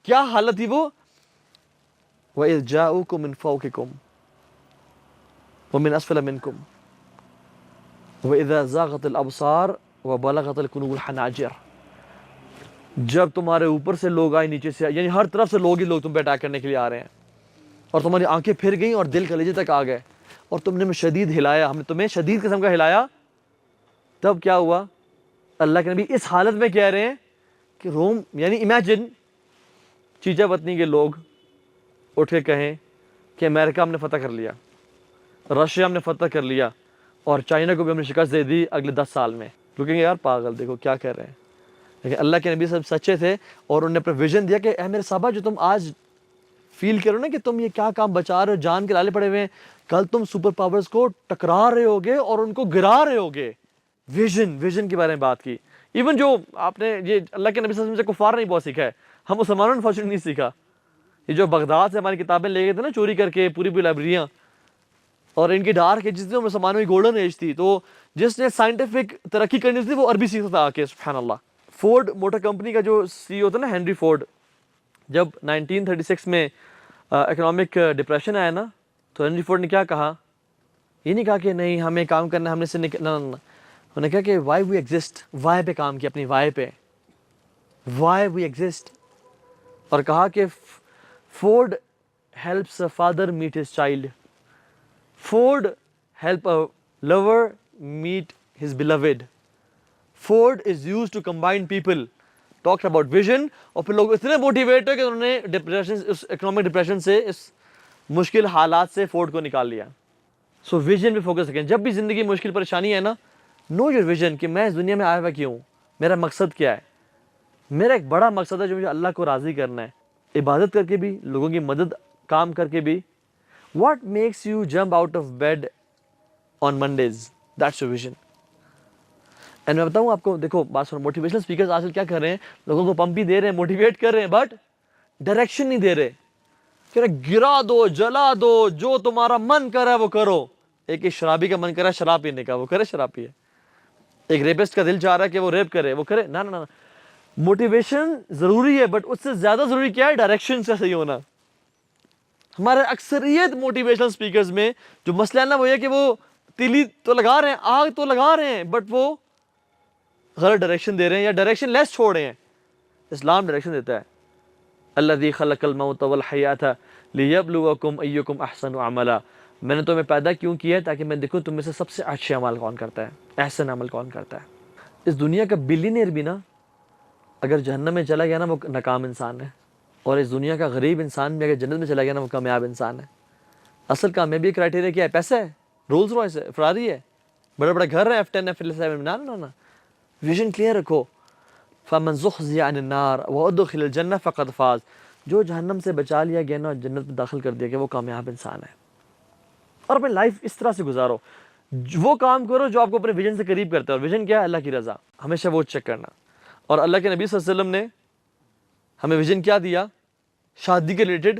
کیا حالت تھی وہ؟ وَإِذْ جَاءُوكُم مِّن فَوْقِكُمْ وَمِنْ أَسْفَلَ مِنْكُمْ وَإِذَا زَاغَتِ الْأَبْصَارُ وَبَلَغَتِ الْقُلُوبُ الْحَنَاجِرَ. جب تمہارے اوپر سے لوگ آئے, نیچے سے, یعنی ہر طرف سے لوگ ہی لوگ تم پہ اٹیک کرنے کے لیے آ رہے ہیں, اور تمہاری آنکھیں پھر گئیں اور دل کلیجے تک آ گئے, اور تم نے شدید ہلایا, ہم نے تمہیں شدید قسم کا ہلایا. تب کیا ہوا؟ اللہ کے نبی اس حالت میں کہہ رہے ہیں کہ روم, یعنی امیجن چیچا وطنی کے لوگ اٹھ کے کہیں کہ امریکہ ہم نے فتح کر لیا, رشیا ہم نے فتح کر لیا, اور چائنا کو بھی ہم نے شکست دے دی اگلے 10 سال میں. لوگ کہیں گے یار پاگل, دیکھو کیا کہہ رہے ہیں. لیکن اللہ کے نبی سب سچے تھے, اور انہوں نے اپنا ویژن دیا کہ اے میرے صحابہ, جو تم آج فیل کرو نا کہ تم یہ کیا کام بچا رہے ہو, جان کے لالے پڑے ہوئے ہیں, کل تم سپر پاورز کو ٹکرا رہے ہوگے اور ان کو گرا رہے ہوگے. ویژن کے بارے میں بات کی. ایون جو آپ نے یہ اللہ کے نبی صلی اللہ علیہ وسلم سے کفار نہیں بہت سیکھا ہے, ہم مسلمانوں نے فارچونیٹلی نہیں سیکھا. یہ جو بغداد سے ہماری کتابیں لے گئے تھے نا چوری کر کے, پوری پوری لائبریریاں, اور ان کی ڈارک ایجز تھی, مسلمانوں کی گولڈن ایج تھی, تو جس نے سائنٹیفک ترقی کرنی تھی وہ عربی سیکھتا تھا آ کے. سبحان اللہ. فورڈ موٹر کمپنی کا جو سی او تھا نا, ہینری فورڈ, جب 1936 میں اکنامک ڈپریشن آیا نا, تو ہینری فورڈ نے کیا کہا, یہ نہیں کہا کہ نہیں ہمیں کام کرنا, ہم نے سے انہوں نے کہا کہ وائی وی ایگزسٹ, وائی پہ کام کیا, اپنی وائی پہ, وائی وی ایگزسٹ, اور کہا کہ Ford helps a father meet his child, Ford help a lover meet his beloved, Ford is used to combine people, talk about vision, اور پھر لوگ اتنے موٹیویٹ ہے کہ انہوں نے ڈپریشن, اس اکنامک ڈپریشن سے, اس مشکل حالات سے فورڈ کو نکال لیا. سو ویژن پہ فوکس رکھیں. جب بھی زندگی مشکل پریشانی ہے نا, نو یور ویژن, کہ میں اس دنیا میں آیا ہوا کیوں ہوں, میرا مقصد کیا ہے. میرا ایک بڑا مقصد ہے جو مجھے اللہ کو راضی کرنا ہے, عبادت کر کے بھی, لوگوں کی مدد کام کر کے بھی. What makes you jump out of bed on Mondays, that's your vision. And میں بتاؤں آپ کو, دیکھو بات سنو, موٹیویشنل اسپیکرز آج کل کیا کر رہے ہیں, لوگوں کو پمپ بھی دے رہے ہیں, موٹیویٹ کر رہے ہیں, بٹ ڈائریکشن نہیں دے رہے. کہ گرا دو, جلا دو, جو تمہارا من کرا ہے وہ کرو. ایک شرابی کا من کرا ہے شراب پینے کا, وہ کرے شراب پیے. ایک ریپسٹ کا دل چاہ رہا ہے کہ وہ ریپ کرے, وہ کرے. نہ نہ, موٹیویشن ضروری ہے, بٹ اس سے زیادہ ضروری کیا ہے, ڈائریکشن سے صحیح ہونا. ہمارے اکثریت موٹیویشنل اسپیکرز میں جو مسئلہ ہے نا, وہ یہ کہ وہ تیلی تو لگا رہے ہیں, آگ تو لگا رہے ہیں, بٹ وہ غلط ڈائریکشن دے رہے ہیں یا ڈائریکشن لیس چھوڑ رہے ہیں. اسلام ڈائریکشن دیتا ہے, الذی خلق الموت والحیات لیبلوکم ایکم احسن عملا, میں نے تمہیں پیدا کیوں کیا ہے تاکہ میں دیکھوں تم میں سے سب سے اچھے عمل کون کرتا ہے, احسن عمل کون کرتا ہے. اس دنیا کا بلینئر بھی نا اگر جہنم میں چلا گیا نا, وہ ناکام انسان ہے, اور اس دنیا کا غریب انسان بھی اگر جنت میں چلا گیا نا, وہ کامیاب انسان ہے. اصل کامیابی کرائٹیریا کیا ہے, پیسہ ہے, رولز رائس ہے, فراری ہے, بڑے بڑے گھر ہیں, F10 F7, نہ. ویژن کلیئر رکھو. فمن زحزح عن النار وادخل الجنہ فقد فاز, جو جہنم سے بچا لیا گیا نا, جنت میں داخل کر دیا گیا, وہ کامیاب انسان ہے. اور اپنی لائف اس طرح سے گزارو, وہ کام کرو جو آپ کو اپنے ویژن سے قریب کرتا ہے. اور ویژن کیا ہے, اللہ کی رضا, ہمیشہ وہ چیک کرنا. اور اللہ کے نبی صلی اللہ علیہ وسلم نے ہمیں ویژن کیا دیا, شادی کے ریلیٹڈ.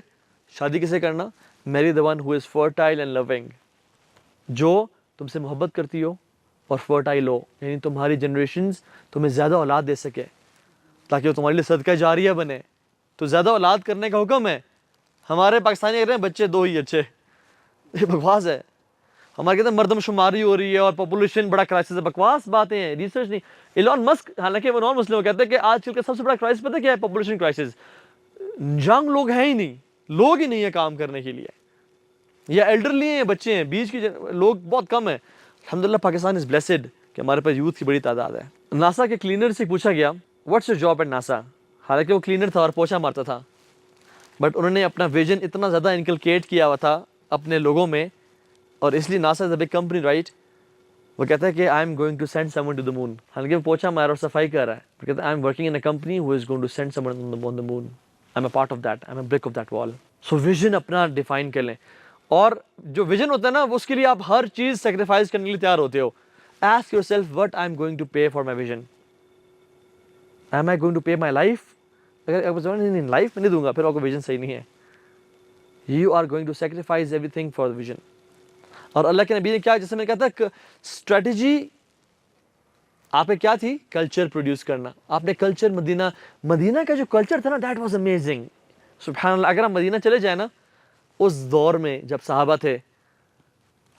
شادی کسے کرنا, میری the one who is fertile and loving, جو تم سے محبت کرتی ہو اور فرٹائل ہو, یعنی تمہاری جنریشنز تمہیں زیادہ اولاد دے سکے تاکہ وہ تمہارے لیے صدقہ جاریہ بنے. تو زیادہ اولاد کرنے کا حکم ہے. ہمارے پاکستانی کہہ رہے ہیں بچے 2 ہی اچھے, یہ بکواس ہے. ہمارے کہتے ہیں مردم شماری ہو رہی ہے اور پاپولیشن بڑا کرائسس ہے, بکواس باتیں ہیں, ریسرچ نہیں. ایلون مسک حالانکہ وہ نان مسلم کہتے ہیں کہ آج کل کا سب سے بڑا کرائسس پتہ کیا ہے, پاپولیشن کرائسس. ینگ لوگ ہیں ہی نہیں, لوگ ہی نہیں ہیں کام کرنے کے لیے, یا ایلڈرلی ہیں, بچے ہیں, بیچ کی لوگ بہت کم ہیں. الحمدللہ پاکستان از بلیسڈ کہ ہمارے پاس یوتھ کی بڑی تعداد ہے. ناسا کے کلینر سے پوچھا گیا what's your job at NASA, حالانکہ وہ کلینر تھا اور پوچھا مارتا تھا, بٹ انہوں نے اپنا ویژن اتنا زیادہ انکلکیٹ کیا ہوا تھا اپنے لوگوں میں, اور اس لیے NASA is a big company right. وہ کہتا ہے کہ I am going to send someone to the moon, حالانکہ وہ پوچھا مارا اور صفائی کر رہا ہے. وہ کہتا ہے I am working in a company who is going to send someone on the moon, I am a part of that, I am a brick of that wall. So vision اپنا define کر لیں, اور جو vision ہوتا ہے نا, اس کے لیے آپ ہر چیز سیکریفائز کرنے کے لیے تیار ہوتے ہو. Ask yourself what I'm going to pay for my vision. Am I going to pay my life? اگر آپ نہیں لائف میں نہیں دوں گا, پھر آپ کو ویژن صحیح نہیں ہے. You are going to sacrifice everything for the vision. اور اللہ کے نبی نے کیا, جیسے میں نے کہا تھا, اسٹریٹجی آپ نے کیا تھی, کلچر پروڈیوس کرنا. آپ نے کلچر, مدینہ کا جو کلچر تھا نا, دیٹ واز امیزنگ. سبحان اللہ. اگر ہم مدینہ چلے جائیں نا, اس دور میں جب صحابہ تھے,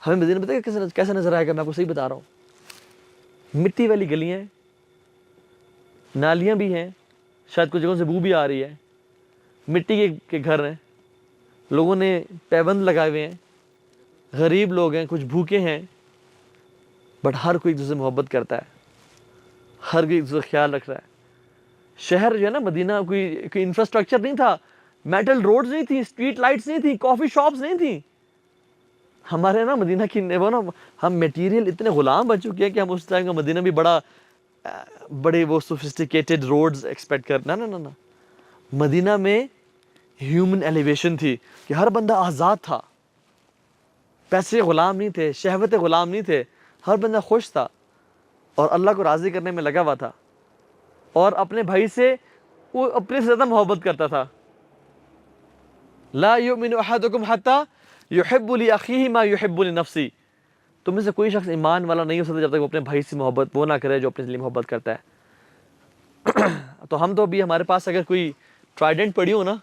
ہمیں مدینہ پتہ ہے کیسا نظر آئے گا, میں آپ کو صحیح بتا رہا ہوں. مٹی والی گلیاں ہیں, نالیاں بھی ہیں, شاید کچھ جگہوں سے بو بھی آ رہی ہے, مٹی کے گھر ہیں, لوگوں نے پیبند لگائے ہوئے ہیں, غریب لوگ ہیں, کچھ بھوکے ہیں, بٹ ہر کوئی ایک دوسرے سے محبت کرتا ہے, ہر کوئی ایک دوسرے کا خیال رکھ رہا ہے. شہر جو ہے نا مدینہ, کوئی انفراسٹرکچر نہیں تھا, میٹل روڈز نہیں تھی, اسٹریٹ لائٹس نہیں تھی, کافی شاپس نہیں تھیں. ہمارے نا مدینہ کی وہ نا, ہم میٹیریل اتنے غلام بن چکے ہیں کہ ہم اس ٹائم کا مدینہ بھی بڑے وہ سوفسٹیکیٹڈ روڈز ایکسپیکٹ کرنا. نہ مدینہ میں ہیومن ایلیویشن تھی کہ ہر بندہ آزاد تھا, پیسے غلام نہیں تھے, شہوت غلام نہیں تھے, ہر بندہ خوش تھا اور اللہ کو راضی کرنے میں لگا ہوا تھا. اور اپنے بھائی سے وہ اپنے سے زیادہ محبت کرتا تھا. لا یؤمن احدکم حتی یحب لاخیہ ما یحب لنفسہ. تم میں سے کوئی شخص ایمان والا نہیں ہو سکتا جب تک وہ اپنے بھائی سے محبت وہ نہ کرے جو اپنے لیے محبت کرتا ہے. تو ہم تو ابھی ہمارے پاس اگر کوئی ٹرائیڈنٹ پڑی ہو نا,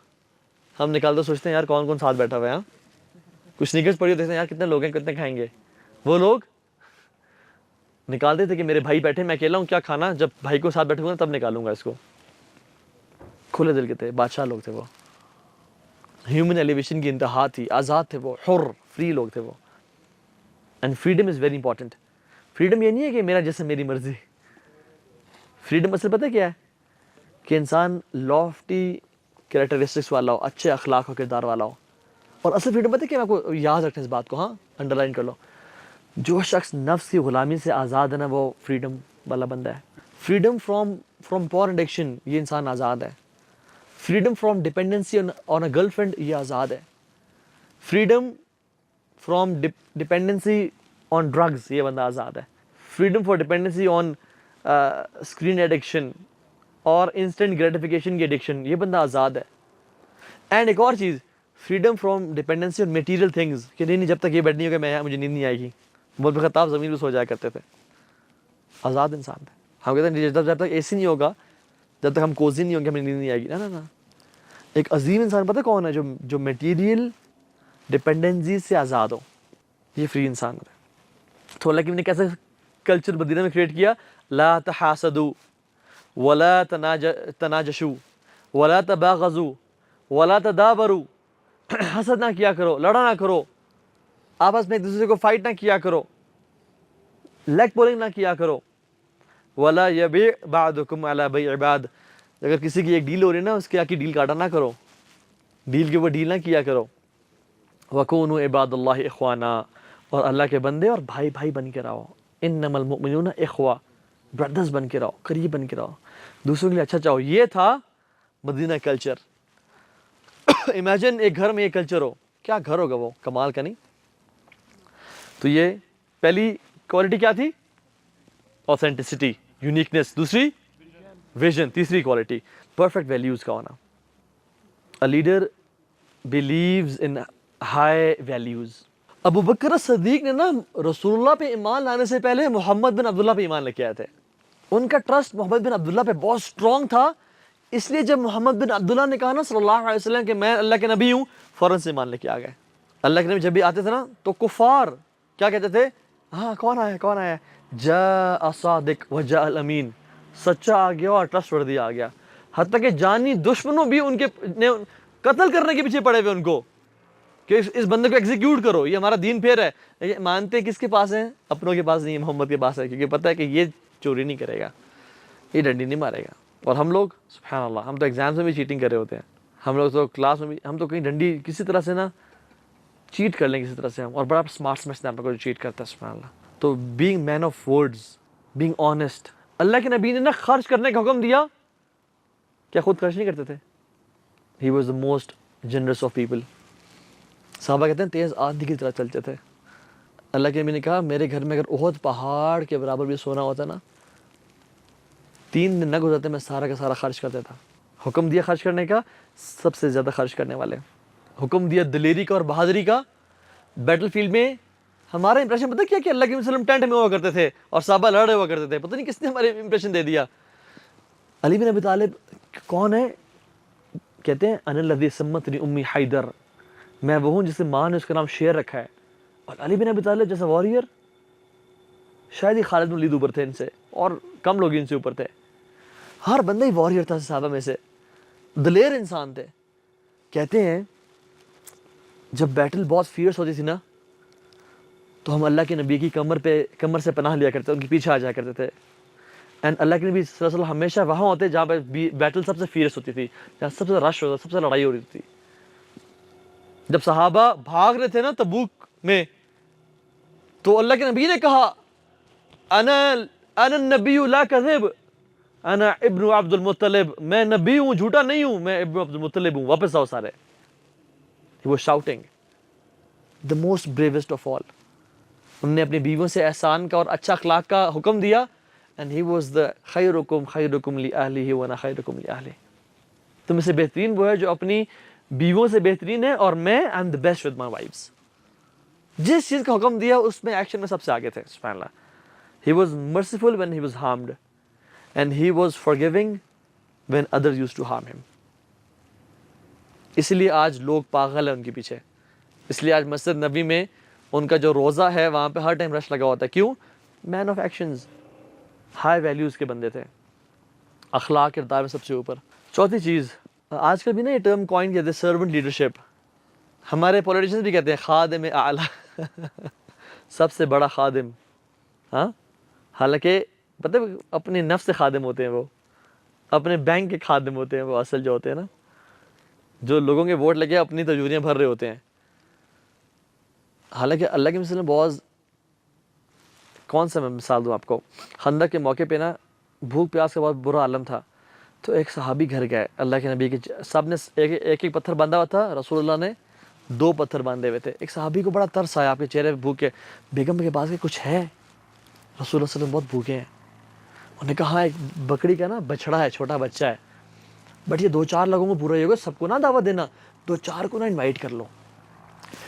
ہم نکالتے سوچتے ہیں یار کون کون ساتھ بیٹھا ہوا ہے. ہاں کچھ سنیکرز پڑی ہو دیکھتے ہیں یار کتنے لوگ ہیں, کتنے کھائیں گے. وہ لوگ نکالتے تھے کہ میرے بھائی بیٹھے, میں اکیلا ہوں, کیا کھانا, جب بھائی کو ساتھ بیٹھے ہوئے تب نکالوں گا اس کو. کھلے دل کے تھے, بادشاہ لوگ تھے وہ, ہیومن ایلیویشن کی انتہا تھی, آزاد تھے وہ, حر فری لوگ تھے وہ. And freedom is very important. Freedom یہ نہیں ہے کہ میرا جیسے میری مرضی. فریڈم اصل پتہ کیا ہے, کہ انسان لافٹی کریکٹرسٹکس والا ہو, اچھے اخلاق و کردار والا ہو. اور اصل فریڈم پتہ کیا, میں آپ کو یاد رکھیں اس بات کو, ہاں انڈر لائن کر لو. جو شخص نفس کی غلامی سے آزاد ہے نا, وہ فریڈم والا بندہ ہے. فریڈم فرام پورن ایڈکشن, یہ انسان آزاد ہے. Freedom from dependency on a girl friend, یہ آزاد ہے. Freedom from dependency on drugs, یہ بندہ آزاد ہے. Freedom for dependency on screen addiction اور انسٹنٹ گریٹیفیکیشن کی ایڈکشن, یہ بندہ آزاد ہے. اینڈ ایک اور چیز, freedom from dependency on material things, کہ نہیں جب تک یہ بیڈ نہیں ہوگا مجھے نیند نہیں آئے گی. عمر بن خطاب زمین پہ سو جایا کرتے تھے, آزاد انسان تھے. ہم کہتے ہیں جب تک اے سی نہیں ہوگا, جب تک ہم کوزی نہیں ہوں گے ہمیں نیند نہیں آئے گی. نا. ایک عظیم انسان پتہ کون ہے, جو میٹیریل ڈپینڈنسی سے آزاد ہو, یہ فری انسان ہے. تو اللہ کی نے کیسا کلچر مدینہ میں کریٹ کیا, لا تحاسدوا ولا تناجشوا ولا تباغضوا ولا تدابروا. حسد نہ کیا کرو, لڑا نہ کرو, آپس میں ایک دوسرے کو فائٹ نہ کیا کرو, لیگ پولنگ نہ کیا کرو. ولا یبیع بعضکم علی بیع بعض, اگر کسی کی ایک ڈیل ہو رہی ہے نا, اس کے آ کی ڈیل کاٹا نہ کرو, ڈیل کے اوپر ڈیل نہ کیا کرو. وکونوا عباد اللہ اخوانا, اور اللہ کے بندے اور بھائی بھائی بن کے رہو. انما المؤمنون اخوہ, برادرز بن کے رہو, قریب بن کے رہو, دوسروں کے لیے اچھا چاہو. یہ تھا مدینہ کلچر. امیجن ایک گھر میں یہ کلچر ہو, کیا گھر ہوگا وہ, کمال کا نہیں. تو یہ پہلی کوالٹی کیا تھی, اوتھینٹسٹی, یونیکنیس. دوسری ویژن. تیسری کوالٹی پرفیکٹ ویلیوز کا ہونا. A leader believes in high values. ابو بکر صدیق نے نا رسول اللہ پہ ایمان لانے سے پہلے محمد بن عبداللہ پہ ایمان لے کے آئے تھے. ان کا ٹرسٹ محمد بن عبداللہ پہ بہت اسٹرانگ تھا, اس لیے جب محمد بن عبداللہ نے کہا نا صلی اللہ علیہ وسلم کہ میں اللہ کے نبی ہوں, فوراً سے ایمان لے کے آ گئے. اللہ کے نبی جب بھی آتے تھے نا تو کفار کیا کہتے تھے, ہاں کون آیا کون آیا, جاء صادق وجاء الامین, سچا آ گیا اور ٹرسٹ وردی آ گیا. حتیٰ کہ جانی دشمنوں بھی ان کے قتل کرنے کے پیچھے پڑے ہوئے ان کو, کہ اس بندے کو ایگزیکیوٹ کرو, یہ ہمارا دین پھیر ہے. یہ مانتے کس کے پاس ہیں, اپنوں کے پاس نہیں, محمد کے پاس ہے, کیونکہ پتہ ہے کہ یہ چوری نہیں کرے گا, یہ ڈنڈی نہیں مارے گا. اور ہم لوگ سبحان اللہ, ہم تو ایگزامس میں بھی چیٹنگ کر رہے ہوتے ہیں, ہم لوگ تو کلاس میں بھی, ہم تو کہیں ڈنڈی کسی طرح سے نا چیٹ کر لیں کسی طرح سے ہم, اور بڑا اسمارٹ سمجھتے ہیں ہم کو چیٹ کرتا ہے. سبحان اللہ. تو being man of words, being honest. Allah کے نبی نے نا خرچ کرنے کا حکم دیا, کیا خود خرچ نہیں کرتے تھے. He was the most generous of people. صحابہ کہتے ہیں تیز آندھی کی طرح چلتے تھے. اللہ کے نبی نے کہا میرے گھر میں اگر احد پہاڑ کے برابر بھی سونا ہوتا نا, 3 دن نہ گزرتے میں سارا کا سارا خرچ کر دیتا. حکم دیا خرچ کرنے کا, سب سے زیادہ خرچ کرنے والے. حکم دیا دلیری کا اور بہادری کا. بیٹل فیلڈ میں ہمارا امپریشن پتہ کیا کہ اللہ کے وسلم ٹینٹ میں ہوا کرتے تھے اور صحابہ لڑ رہے ہوا کرتے تھے. پتہ نہیں کس نے ہمارے امپریشن دے دیا. علی بن ابی طالب کون ہے, کہتے ہیں انا الذی سمتنی امی حیدر, میں وہ ہوں جسے ماں نے اس کا نام شیر رکھا ہے. اور علی بن ابی طالب جیسا واریر شاید ہی خالد بن ولید اوپر تھے ان سے, اور کم لوگ ان سے اوپر تھے. ہر بندہ ہی واریر تھا صحابہ میں سے, دلیر انسان تھے. کہتے ہیں جب بیٹل بہت فیئرس ہوتی تھی نا, تو ہم اللہ کے نبی کی کمر سے پناہ لیا کرتے, ان کے پیچھے آ جایا کرتے تھے. اینڈ اللہ کے نبی صلی اللہ علیہ وسلم ہمیشہ وہاں ہوتے جہاں پہ بیٹل سب سے فیئرس ہوتی تھی, جہاں سب سے رش ہوتا, سب سے لڑائی ہو رہی تھی. جب صحابہ بھاگ رہے تھے نا تبوک میں, تو اللہ کے نبی نے کہا انا النبی لا کذب انا ابن عبد المطلب, میں نبی ہوں جھوٹا نہیں ہوں, میں ابن عبد المطلب ہوں, واپس آؤ سارے. He was shouting, the most bravest of all. انہوں نے اپنی بیویوں سے احسان کا اور اچھا اخلاق کا حکم دیا, and he was the خیرکم لأہلہ وانا خیرکم لأہلہ. تم سے بہترین وہ ہے جو اپنی بیووں سے بہترین ہے اور میں I am the best with my wives. جس چیز کا حکم دیا اس میں ایکشن میں سب سے آگے تھے. سبحان اللہ. He was merciful when he was harmed and he was forgiving when others used to harm him. اس لیے آج لوگ پاگل ہیں ان کے پیچھے. اس لیے آج مسجد نبی میں ان کا جو روزہ ہے وہاں پہ ہر ٹائم رش لگا ہوتا ہے. کیوں؟ مین آف ایکشنز، ہائی ویلیوز کے بندے تھے، اخلاق کردار میں سب سے اوپر. چوتھی چیز، آج کل بھی نا یہ ٹرم کوائن کہتے ہیں سرونٹ لیڈرشپ. ہمارے پولیٹیشنز بھی کہتے ہیں خادم اعلیٰ سب سے بڑا خادم. ہاں، حالانکہ پتہ اپنے نفس سے خادم ہوتے ہیں، وہ اپنے بینک کے خادم ہوتے ہیں. وہ اصل جو ہوتے ہیں نا، جو لوگوں کے ووٹ لگے اپنی تجوریاں بھر رہے ہوتے ہیں. حالانکہ اللہ کے مثال میں بہت، کون سا میں مثال دوں آپ کو. خندق کے موقع پہ نا بھوک پیاس کا بہت برا عالم تھا. تو ایک صحابی گھر گئے اللہ کے نبی کے، سب نے ایک پتھر باندھا ہوا تھا، رسول اللہ نے 2 پتھر باندھے ہوئے تھے. ایک صحابی کو بڑا ترس آیا، آپ کے چہرے پہ بھوک ہے. بیگم کے پاس کچھ ہے؟ رسول اللہ صلی اللہ علیہ وسلم بہت بھوکے ہیں. انہوں نے کہا ہاں، ایک بکری کا نا بچڑا ہے، چھوٹا بچہ ہے، بٹ یہ 2-4 لوگوں کو پورا ہی ہوگا، سب کو نہ دعوت دینا، 2-4 کو نہ انوائٹ کر لو.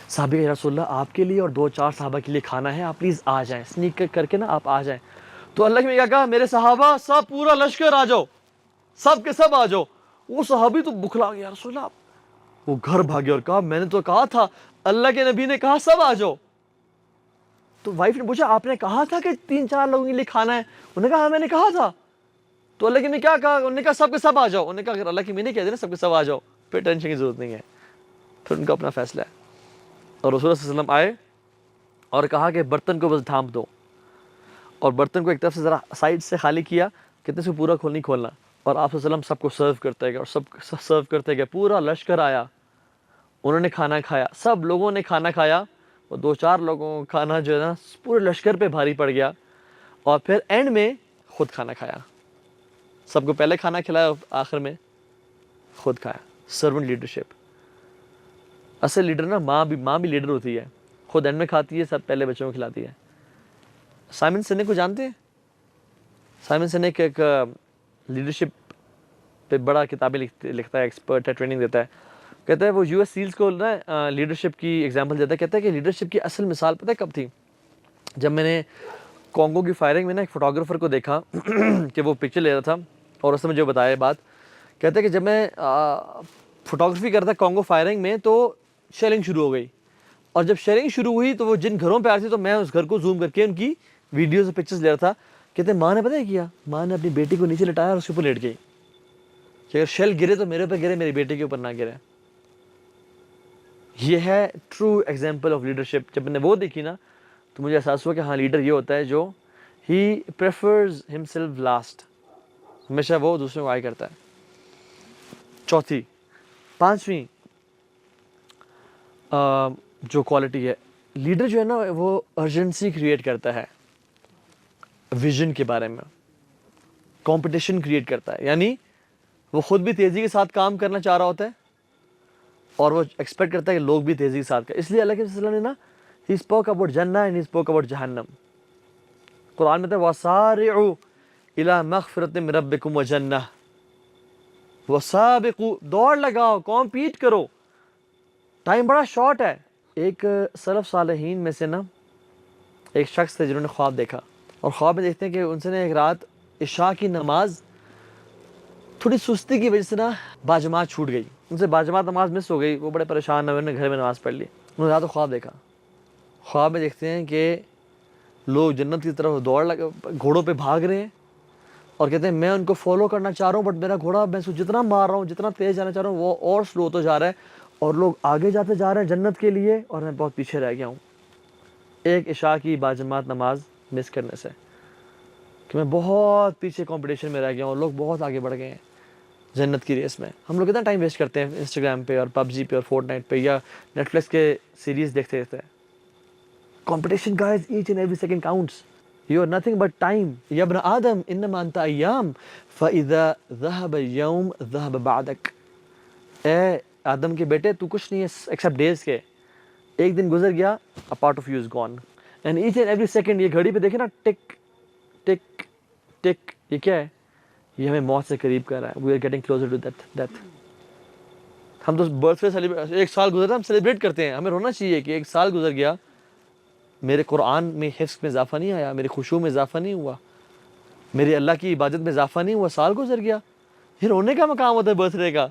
صحابی کہ رسول اللہ آپ کے لیے اور 2-4 صحابہ کے لیے کھانا ہے، آپ پلیز آ جائیں، سنیک کر کے نا آپ آ جائیں. تو اللہ نے کیا کہا، میرے صحابہ سب پورا لشکر آ جاؤ، سب کے سب آ جاؤ. وہ صحابی تو بکھلا گیا، رسول اللہ. وہ گھر بھاگے اور کہا میں نے تو کہا تھا، اللہ کے نبی نے کہا سب آ جاؤ. تو وائف نے پوچھا آپ نے کہا تھا کہ 3-4 لوگوں کے لیے کھانا ہے؟ انہوں نے کہا ہاں میں نے کہا تھا. تو اللہ کے نے کیا کہا؟ انہوں نے کہا سب کے سب آ جاؤ. انہوں نے کہا اگر اللہ کی میں نے کہہ دیا نا سب کے سب آ جاؤ، پھر ٹینشن کی ضرورت نہیں ہے، پھر ان کا اپنا فیصلہ ہے. اور رسول اللہ صلی اللہ علیہ وسلم آئے اور کہا کہ برتن کو بس ڈھانپ دو، اور برتن کو ایک طرف سے ذرا سائڈ سے خالی کیا، کتنے سے پورا نہیں کھولنا. اور آپ صلی اللہ علیہ وسلم سب کو سرو کرتے گئے اور سب سرو کرتے گئے. پورا لشکر آیا، انہوں نے کھانا کھایا، سب لوگوں نے کھانا کھایا. وہ 2-4 لوگوں کا کھانا جو ہے نا پورے لشکر پہ بھاری پڑ گیا. اور پھر اینڈ میں خود کھانا کھایا. سب کو پہلے کھانا کھلایا، آخر میں خود کھایا. Servant leadership. اصل لیڈر نا ماں بھی لیڈر ہوتی ہے، خود اینڈ میں کھاتی ہے، سب پہلے بچوں کو کھلاتی ہے. سائمن سینیک کو جانتے ہیں؟ سائمن سینیک ایک لیڈرشپ پہ بڑا کتابیں لکھتا ہے، ایکسپرٹ ہے، ٹریننگ دیتا ہے. کہتا ہے وہ یو ایس سیلز کو نا لیڈرشپ کی ایگزامپل دیتا ہے. کہتا ہے کہ لیڈرشپ کی اصل مثال پتہ ہے کب تھی؟ جب میں نے کانگو کی فائرنگ میں نا ایک فوٹوگرافر کو دیکھا کہ وہ پکچر لے رہا تھا، اور اس نے مجھے بتایا بات. کہتا ہے کہ جب میں فوٹوگرافی کرتا کانگو فائرنگ میں تو شیلنگ شروع ہو گئی، اور جب شیلنگ شروع ہوئی تو وہ جن گھروں پہ آ رہی تھی تو میں اس گھر کو زوم کر کے ان کی ویڈیوز اور پکچرز لے رہا تھا. کہتے ہیں ماں نے پتہ ہے کیا؟ ماں نے اپنی بیٹی کو نیچے لٹایا اور اس کے اوپر لیٹ گئی کہ اگر شیل گرے تو میرے اوپر گرے، میری بیٹی کے اوپر نہ گرے. یہ ہے ٹرو ایگزامپل آف لیڈرشپ. جب میں نے وہ دیکھی نا تو مجھے احساس ہوا کہ ہاں لیڈر یہ ہوتا ہے جو ہی پریفرز ہمسیلف لاسٹ، ہمیشہ وہ دوسروں کو آگے کرتا ہے. چوتھی، 5ویں جو کوالٹی ہے، لیڈر جو ہے نا وہ ارجنسی کریٹ کرتا ہے ویژن کے بارے میں، کمپٹیشن کریٹ کرتا ہے. یعنی وہ خود بھی تیزی کے ساتھ کام کرنا چاہ رہا ہوتا ہے اور وہ ایکسپیکٹ کرتا ہے کہ لوگ بھی تیزی کے ساتھ کریں. اس لیے اللہ کے وسلم نے نا ہی اسپوک اباؤٹ جنہ اینڈ ہی اسپوک اباؤٹ جہنم. قرآن میں تھا وَسَارِعُوا إِلَىٰ مَغْفِرَةٍ مِّن رَبِّكُمْ وَجَنَّةٍ. وَسَابِقُوا، دوڑ لگاؤ، کمپیٹ کرو، ٹائم بڑا شارٹ ہے. ایک سلف صالحین میں سے نا ایک شخص تھے جنہوں نے خواب دیکھا، اور خواب میں دیکھتے ہیں کہ ان سے نے ایک رات عشاء کی نماز تھوڑی سستی کی وجہ سے نا باجماعت چھوٹ گئی، ان سے باجماعت نماز مس ہو گئی. وہ بڑے پریشان ہوئے، انہوں نے گھر میں نماز پڑھ لی. انہوں نے رات کو خواب دیکھا. خواب میں دیکھتے ہیں کہ لوگ جنت کی طرف گھوڑوں پہ بھاگ رہے ہیں، اور کہتے ہیں میں ان کو فالو کرنا چاہ رہا ہوں، بٹ میرا گھوڑا میں جتنا مار رہا ہوں، جتنا تیز جانا چاہ رہا ہوں، وہ اور سلو ہوتا جا رہا ہے، اور لوگ آگے جاتے جا رہے ہیں جنت کے لیے، اور میں بہت پیچھے رہ گیا ہوں ایک عشاء کی باجماعت نماز مس کرنے سے، کہ میں بہت پیچھے کمپٹیشن میں رہ گیا ہوں، لوگ بہت آگے بڑھ گئے ہیں جنت کی ریس میں. ہم لوگ کتنا ٹائم ویسٹ کرتے ہیں انسٹاگرام پہ اور پب جی پہ اور فورٹ نائٹ پہ یا نیٹ فلکس کے سیریز دیکھتے رہتے ہیں. competition guys, each and every second counts. You are nothing but time. يا ابن آدم إنما أنت أيام فإذا ذهب اليوم ذهب بعدك. اے آدم کے بیٹے تو کچھ نہیں ہے ایکسپٹ ڈیز کے، ایک دن گزر گیا a part of you is gone. And each and every second، یہ گھڑی پہ دیکھیں نا، ٹک ٹک ٹک یہ کیا ہے؟ یہ ہمیں موت سے قریب کر رہا ہے. We are getting closer to death. ہم تو برتھ ڈے سیلیبریٹ، ایک سال گزرا ہم سیلیبریٹ کرتے ہیں. ہمیں رونا چاہیے کہ ایک سال گزر گیا، میرے قرآن میں حفظ میں اضافہ نہیں آیا، میرے خشوع میں اضافہ نہیں ہوا، میرے اللہ کی عبادت میں اضافہ نہیں ہوا، سال گزر گیا. یہ رونے کا مقام ہوتا ہے برتھ ڈے کا،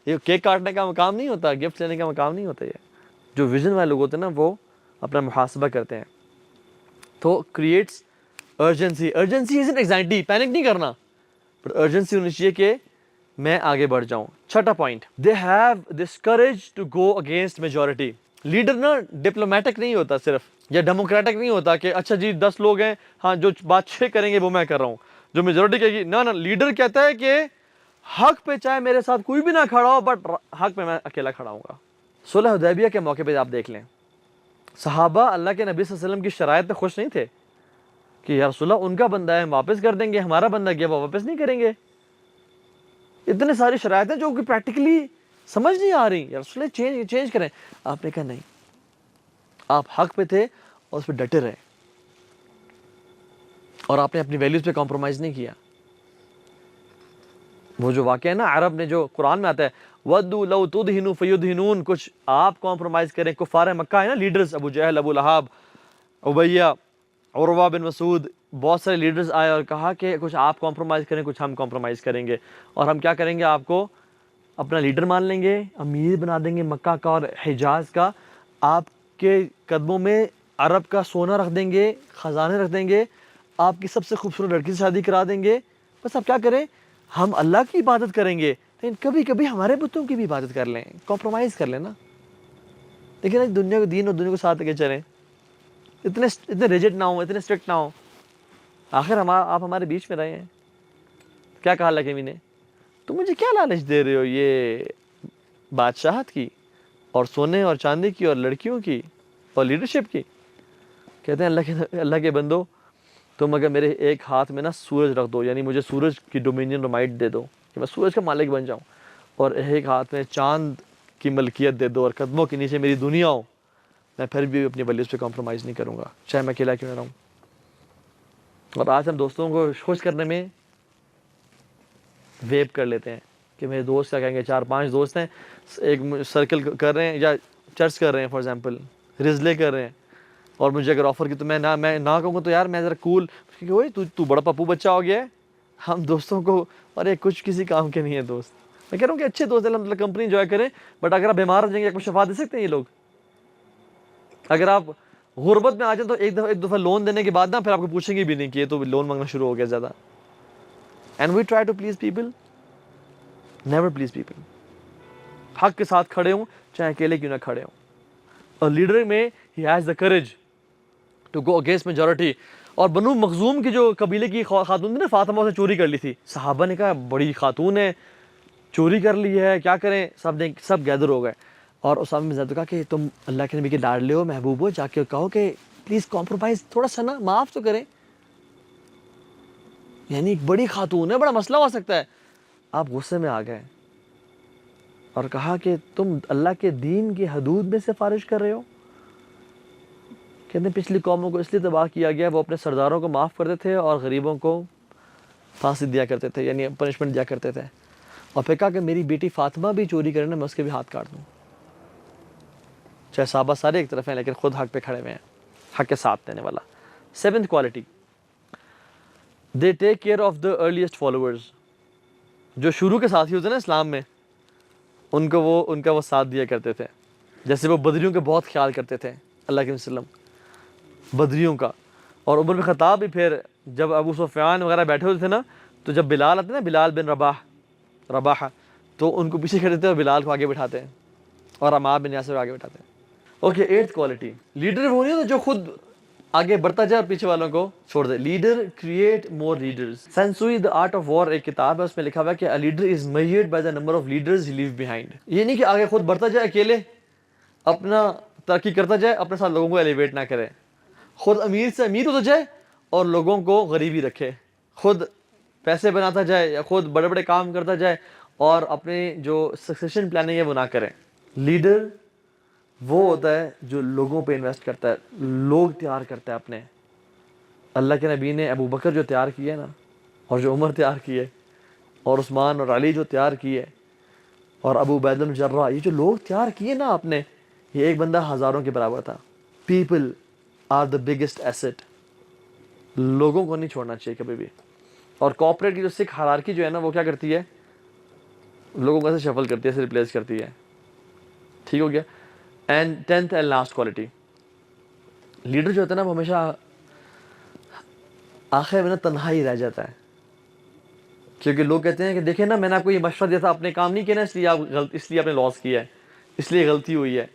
یہ کیک کاٹنے کا مقام نہیں ہوتا، گفٹ لینے کا مقام نہیں ہوتا. یہ جو ویژن والے لوگ ہوتے ہیں نا وہ اپنا محاسبہ کرتے ہیں. تو creates urgency. Urgency is an anxiety, panic نہیں کرنا، پر ارجنسی ہونی چاہیے کہ میں آگے بڑھ جاؤں. چھٹا point, they have this courage to go against majority. Leader نا ڈپلومیٹک نہیں ہوتا صرف، یا ڈیموکریٹک نہیں ہوتا کہ اچھا جی 10 لوگ ہیں، ہاں جو بات کریں گے وہ میں کر رہا ہوں، جو میجورٹی کہے گی. نہ لیڈر کہتا ہے کہ حق پہ چاہے میرے ساتھ کوئی بھی نہ کھڑا ہو، بٹ حق پہ میں اکیلا کھڑا ہوں گا. صلح حدیبیہ کے موقع پہ آپ دیکھ لیں، صحابہ اللہ کے نبی صلی اللہ علیہ وسلم کی شرائط پہ خوش نہیں تھے کہ یا رسول اللہ ان کا بندہ ہے ہم واپس کر دیں گے، ہمارا بندہ گیا وہ واپس نہیں کریں گے. اتنے ساری شرائط ہیں جو کہ پریکٹیکلی سمجھ نہیں آ رہی. یا رسول اللہ چینج کریں. آپ نے کہا نہیں، آپ حق پہ تھے اور اس پہ ڈٹے رہے، اور آپ نے اپنی ویلیوز پہ کمپرومائز نہیں کیا. وہ جو واقعہ ہے نا عرب نے، جو قرآن میں آتا ہے وَدُّوا لَوْ تُدْهِنُوا فَيُدْهِنُونَ، کچھ آپ کمپرومائز کریں. کفار مکہ ہے نا لیڈرز، ابو جہل، ابو لہب، عبیہ، عروہ بن مسعود، بہت سارے لیڈرز آئے اور کہا کہ کچھ آپ کمپرومائز کریں، کچھ ہم کمپرومائز کریں گے، اور ہم کیا کریں گے، آپ کو اپنا لیڈر مان لیں گے، امیر بنا دیں گے مکہ کا اور حجاز کا، آپ کے قدموں میں عرب کا سونا رکھ دیں گے، خزانے رکھ دیں گے، آپ کی سب سے خوبصورت لڑکی سے شادی کرا دیں گے. بس آپ کیا کریں، ہم اللہ کی عبادت کریں گے لیکن کبھی کبھی ہمارے بتوں کی بھی عبادت کر لیں، کمپرومائز کر لیں نا. لیکن دنیا کو دین اور دنیا کو ساتھ لے کے چلیں، اتنے ریجڈ نہ ہوں، اتنے اسٹرکٹ نہ ہوں. آخر آپ ہمارے بیچ میں رہے ہیں. کیا کہا لکھمی نے، تم مجھے کیا لالچ دے رہے ہو، یہ بادشاہت کی اور سونے اور چاندی کی اور لڑکیوں کی اور لیڈرشپ کی. کہتے ہیں اللہ کے بندو، تم اگر میرے ایک ہاتھ میں نا سورج رکھ دو، یعنی مجھے سورج کی ڈومینین اور مائٹ دے دو کہ میں سورج کا مالک بن جاؤں، اور ایک ہاتھ میں چاند کی ملکیت دے دو اور قدموں کے نیچے میری دنیا ہو، میں پھر بھی اپنی ویلیوز پہ کمپرومائز نہیں کروں گا، چاہے میں اکیلا کیوں نہ رہوں. اور آج ہم دوستوں کو خوش کرنے میں ویب کر لیتے ہیں کہ میرے دوست کیا کہیں گے. 4-5 دوست ہیں، ایک سرکل کر رہے ہیں یا چرچ کر رہے ہیں، فار ایگزامپل رزلے کر رہے ہیں، اور مجھے اگر آفر کی تو میں نہ کہوں گا تو یار میں ذرا کول، تو بڑا پپو بچہ ہو گیا ہے. ہم دوستوں کو، ارے کچھ کسی کام کے نہیں ہے دوست. میں کہہ رہا ہوں کہ اچھے دوست الحمد للہ کمپنی انجوائے کریں، بٹ اگر آپ بیمار ہو جائیں گے آپ کو شفا دے سکتے ہیں یہ لوگ؟ اگر آپ غربت میں آ جائیں تو ایک دفعہ لون دینے کے بعد نا پھر آپ کو پوچھیں گے بھی نہیں کہ یہ تو لون مانگنا شروع ہو گیا زیادہ. And we try to please people, never please people. حق کے ساتھ کھڑے ہوں چاہے اکیلے کیوں نہ کھڑے ہوں. اور لیڈر میں ہی has the courage to go against majority. اور بنو مخزوم کی جو قبیلے کی خاتون تھی نا، فاطمہ، سے چوری کر لی تھی. صحابہ نے کہا بڑی خاتون ہے، چوری کر لی ہے، کیا کریں؟ سب گیدر ہو گئے. اور اسامہ بن زید نے کہا کہ تم اللہ کے نبی کے لاڈلے ہو، محبوب ہو، جا کے کہو کہ پلیز کمپرومائز تھوڑا سا نا، معاف تو کریں. یعنی ایک بڑی خاتون ہے، بڑا مسئلہ ہو سکتا ہے. آپ غصے میں آ گئے اور کہا کہ تم اللہ کے دین کی حدود میں سے فارغ کر رہے ہو. کہتے ہیں پچھلی قوموں کو اس لیے تباہ کیا گیا، وہ اپنے سرداروں کو معاف کرتے تھے اور غریبوں کو پھانسی دیا کرتے تھے، یعنی پنشمنٹ دیا کرتے تھے. اور پھر کہا کہ میری بیٹی فاطمہ بھی چوری کرے نا، میں اس کے بھی ہاتھ کاٹ دوں. چاہے صحابہ سارے ایک طرف ہیں لیکن خود حق پہ کھڑے ہوئے ہیں، حق کے ساتھ دینے والا. 7th quality, they take care of the earliest followers. جو شروع کے ساتھی ہوتے ہیں نا اسلام میں، ان کا وہ ساتھ دیا کرتے تھے. جیسے وہ بدریوں کے بہت خیال کرتے تھے اللہ کے وسلم، بدریوں کا. اور عمر بن خطاب بھی پھر جب ابو سفیان وغیرہ بیٹھے ہوتے تھے نا، تو جب بلال آتے نا، بلال بن رباح، تو ان کو پیچھے کھڑے تھے اور بلال کو آگے بٹھاتے ہیں اور عمار بن یاسر آگے بٹھاتے ہیں. اوکے 8th کوالٹی، لیڈر وہ نہیں ہوتا جو خود آگے بڑھتا جائے اور پیچھے والوں کو چھوڑ دے. Leader create more leaders. Sun Tzu the art of war ایک کتاب ہے، اس میں لکھا ہوا ہے کہ a leader is measured by the number of leaders he leave behind. یہ نہیں کہ آگے خود بڑھتا جائے اکیلے، اپنا ترقی کرتا جائے، اپنے ساتھ لوگوں کو ایلیویٹ نہ کرے. خود امیر سے امیر ہوتا جائے اور لوگوں کو غریبی رکھے. خود پیسے بناتا جائے یا خود بڑے بڑے کام کرتا جائے اور اپنے جو سکسیشن پلاننگ ہے وہ نہ کریں. لیڈر وہ ہوتا ہے جو لوگوں پہ انویسٹ کرتا ہے، لوگ تیار کرتا ہے اپنے. اللہ کے نبی نے ابو بکر جو تیار کیا نا، اور جو عمر تیار کی ہے، اور عثمان اور علی جو تیار کی ہے، اور ابو عبیدہ بن جراح، یہ جو لوگ تیار کیے نا آپ نے، یہ ایک بندہ ہزاروں کے برابر تھا. People are the biggest asset. لوگوں کو نہیں چھوڑنا چاہیے کبھی بھی. اور کوآپریٹ کی جو سکھ ہائرارکی جو ہے نا، وہ کیا کرتی ہے؟ لوگوں کو ایسے شفل کرتی ہے، ایسے ریپلیس کرتی ہے. ٹھیک ہو گیا. And 10th and last quality, leader جو ہوتا ہے نا وہ ہمیشہ آخر میں نا تنہائی رہ جاتا ہے. کیونکہ لوگ کہتے ہیں کہ دیکھیں نا، میں نے آپ کو یہ مشورہ دیا تھا، اپنے کام نہیں کیا نا، اس لیے آپ نے لاس کیا ہے، اس لیے غلطی ہوئی ہے.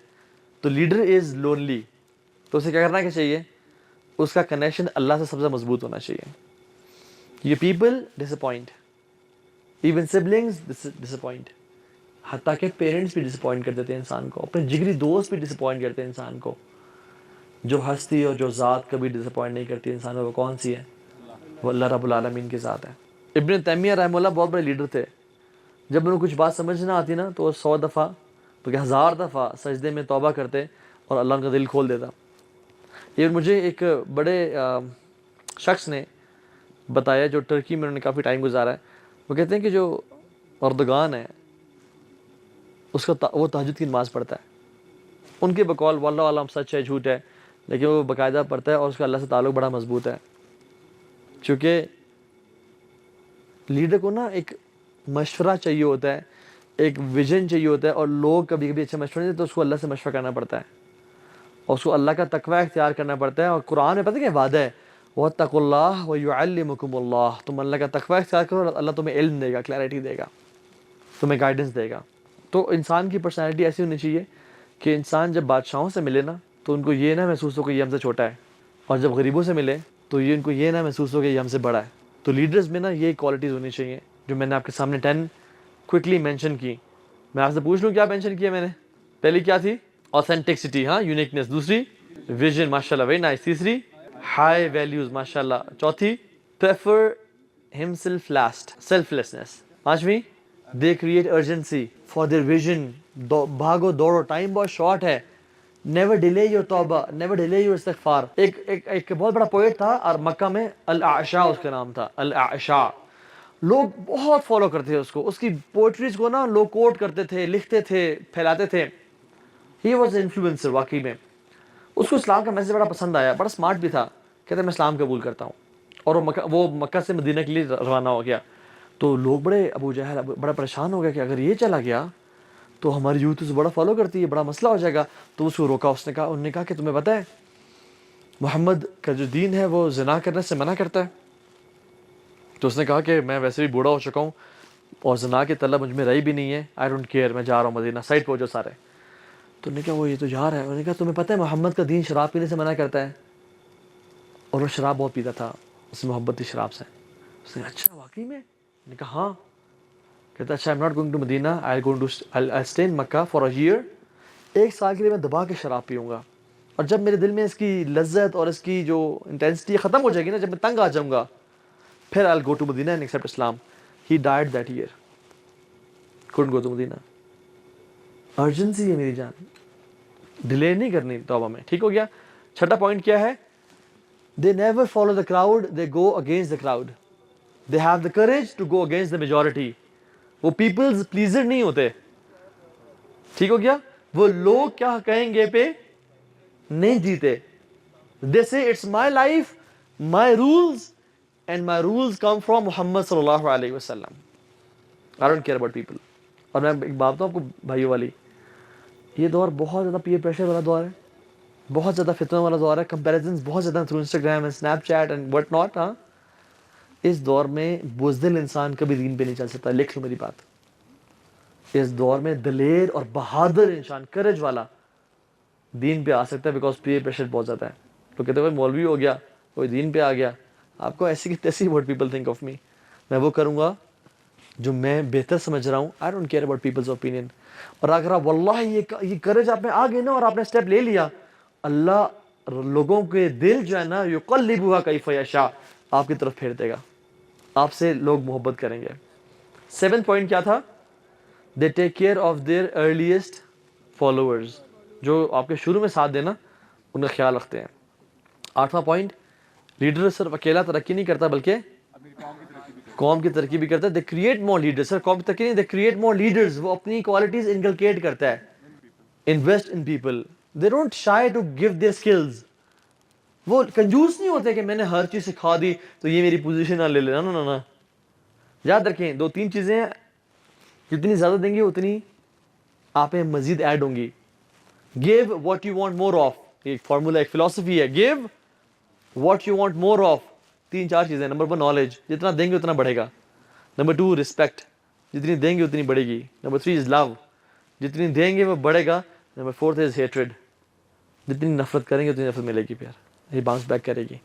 تو لیڈر از لونلی. تو اسے کیا کرنا چاہیے؟ اس کا کنیکشن اللہ سے سب سے مضبوط ہونا چاہیے. یہ پیپل ڈس اپوائنٹ، ایون سبلنگز ڈس اپوائنٹ، حتیٰ کہ پیرنٹس بھی ڈس اپوائنٹ کر دیتے ہیں انسان کو، اپنے جگری دوست بھی ڈس اپوائنٹ کرتے ہیں انسان کو. جو ہستی اور جو ذات کبھی ڈس اپوائنٹ نہیں کرتی انسان کو، وہ کون سی ہے؟ وہ اللہ رب العالمین کی ذات ہے. ابن تیمیہ رحمہ اللہ بہت بڑے لیڈر تھے. جب انہوں کچھ بات سمجھ نہ آتی نا، تو وہ 100 دفعہ بلکہ 1000 دفعہ سجدے میں توبہ کرتے اور اللہ ان کا دل کھول دیتا. یہ مجھے ایک بڑے شخص نے بتایا جو ٹرکی میں انہوں نے کافی ٹائم گزارا ہے. وہ کہتے ہیں کہ جو اردگان ہے اس کا وہ تہجد کی نماز پڑھتا ہے. ان کے بقول واللہ عالم سچ ہے جھوٹ ہے، لیکن وہ باقاعدہ پڑھتا ہے اور اس کا اللہ سے تعلق بڑا مضبوط ہے. چونکہ لیڈر کو نا ایک مشورہ چاہیے ہوتا ہے، ایک ویژن چاہیے ہوتا ہے، اور لوگ کبھی کبھی اچھا مشورہ نہیں دیتے تو اس کو اللہ سے مشورہ کرنا پڑتا ہے، اور اس کو اللہ کا تقوی اختیار کرنا پڑتا ہے. اور قرآن میں پتہ کیا وعدہ ہے؟ وَاتَّقُوا اللَّهَ وَيُعَلِّمُكُمُ اللَّهُ. تم اللہ کا تقوی اختیار کرو اور اللہ تمہیں علم دے گا، کلیئرٹی دے گا، تمہیں گائیڈنس دے گا. تو انسان کی پرسنالٹی ایسی ہونی چاہیے کہ انسان جب بادشاہوں سے ملے نا تو ان کو یہ نہ محسوس ہو کہ یہ ہم سے چھوٹا ہے، اور جب غریبوں سے ملے تو یہ ان کو یہ نہ محسوس ہو کہ یہ ہم سے بڑا ہے. تو لیڈرز میں نا یہ کوالٹیز ہونی چاہیے جو میں نے آپ کے سامنے 10 کوئکلی مینشن کی. میں آپ سے پوچھ لوں کیا مینشن کیا میں نے؟ پہلی کیا تھی؟ آتھینٹکسٹی، ہاں، یونیکنیس. دوسری ویژن، ماشاء اللہ، ویری نائس. تیسری ہائی ویلیوز، ماشاء اللہ. چوتھی prefer himself last, selflessness. پانچویں they create urgency for their vision. بھاگو دوڑو، ٹائم بہت شارٹ ہے. نیور ڈیلے یور توبہ، نیور ڈیلے یور استغفار. ایک بہت بڑا پوئٹ تھا اور مکہ میں الاعشاء اس کا نام تھا، الاعشاء. لوگ بہت فالو کرتے تھے اس کو، اس کی پوئٹریز کو نا لوگ کوٹ کرتے تھے، لکھتے تھے، پھیلاتے تھے. ہی واز انفلوئنسر واقعی میں. اس کو اسلام کا میسج بڑا پسند آیا، بڑا اسمارٹ بھی تھا. کہتے میں اسلام قبول کرتا ہوں. اور وہ مکہ سے مدینہ کے لیے روانہ ہو گیا. تو لوگ بڑے ابو جہل بڑا پریشان ہو گیا کہ اگر یہ چلا گیا تو ہماری یوتھ اسے بڑا فالو کرتی ہے، بڑا مسئلہ ہو جائے گا. تو اس کو روکا. انہوں نے کہا کہ تمہیں پتہ ہے محمد کا جو دین ہے وہ زنا کرنے سے منع کرتا ہے. تو اس نے کہا کہ میں ویسے بھی بوڑھا ہو چکا ہوں اور زنا کی طلب مجھ میں رہی بھی نہیں ہے، آئی ڈونٹ کیئر، میں جا رہا ہوں مدینہ، سائڈ پہ ہو جاؤ سارے. تو نے کہا وہ یہ تو جا رہا ہے. انہوں نے کہا تمہیں پتہ ہے محمد کا دین شراب پینے سے منع کرتا ہے. اور وہ شراب بہت پیتا تھا، اس میں محبت تھی شراب سے. اس نے کہا اچھا واقعی میں؟ نے کہا ہاں. کہتا اچھا I am not going to Medina, I stay in Mecca for a year. 1 سال کے لیے میں دبا کے شراب پیوں گا، اور جب میرے دل میں اس کی لذت اور اس کی جو انٹینسٹی ختم ہو جائے گی نا، جب میں تنگ آ جاؤں گا، پھر I'll go to Medina and accept Islam. He died that year. Couldn't go to Medina. Urgency ہے میری جان، ڈیلے نہیں کرنی توبہ میں. ٹھیک ہو گیا. چھٹا پوائنٹ کیا ہے؟ They never follow the crowd, they go against the crowd. They have the courage to go against the majority. وہ پیپلز پلیزر نہیں ہوتے. ٹھیک ہو گیا. وہ لوگ کیا کہیں گے پہ نہیں جیتے. They say it's my life, my rules, and my rules come from Muhammad صلی اللہ علیہ وسلم. I don't care about people. اور میں ایک بات بتاؤں آپ کو بھائیوں والی، یہ دور بہت زیادہ پیئر پریشر والا دور ہے، بہت زیادہ فتنہ والا دور ہے. کمپیریزنز بہت زیادہ through Instagram and snap cheat and what not. ہاں، اس دور میں بزدل انسان کبھی دین پہ نہیں چل سکتا. لکھ لو میری بات. اس دور میں دلیر اور بہادر انسان، کرج والا، دین پہ آ سکتا ہے، بیکاز پیئر پریشر بہت زیادہ ہے. تو کہتے ہیں کوئی مولوی ہو گیا، کوئی دین پہ آ گیا، آپ کو ایسی کی تیسی what people think of me. میں وہ کروں گا جو میں بہتر سمجھ رہا ہوں. I don't care about people's opinion. اور اگر آپ واللہ یہ کرج آپ میں آ گئے نا اور آپ نے اسٹیپ لے لیا، اللہ لوگوں کے دل جو ہے نا یقلبھا کیف یشاء آپ کی طرف پھیر دے گا. آپ سے لوگ محبت کریں گے. 7th پوائنٹ کیا تھا؟ They take care of their earliest followers. جو آپ کے شروع میں ساتھ دینا ان کا خیال رکھتے ہیں. 8واں پوائنٹ، لیڈر صرف اکیلا ترقی نہیں کرتا بلکہ قوم کی ترقی بھی کرتا ہے. They create more leaders. سر قوم کی ترقی نہیں, دے کریٹ مور لیڈرز. وہ اپنی کوالٹیز انکلکیٹ کرتا ہے. Invest in people. They don't shy to give their skills. وہ کنجوس نہیں ہوتے کہ میں نے ہر چیز سکھا دی تو یہ میری پوزیشن نہ لے لینا. نا. یاد رکھیں 2-3 چیزیں ہیں, جتنی زیادہ دیں گے اتنی آپ میں مزید ایڈ ہوں گی. Give what you want more of. ایک فارمولا, ایک فلسفی ہے. Give what you want more of. 3-4 چیزیں. Number 1 knowledge. جتنا دیں گے اتنا بڑھے گا. Number 2 respect. جتنی دیں گے اتنی بڑھے گی. نمبر 3 از لو. جتنی دیں گے وہ بڑھے گا. نمبر 4 از ہیٹریڈ. جتنی نفرت کریں گے اتنی نفرت ملے گی, پھر یہ باؤنس بیک کرے گی.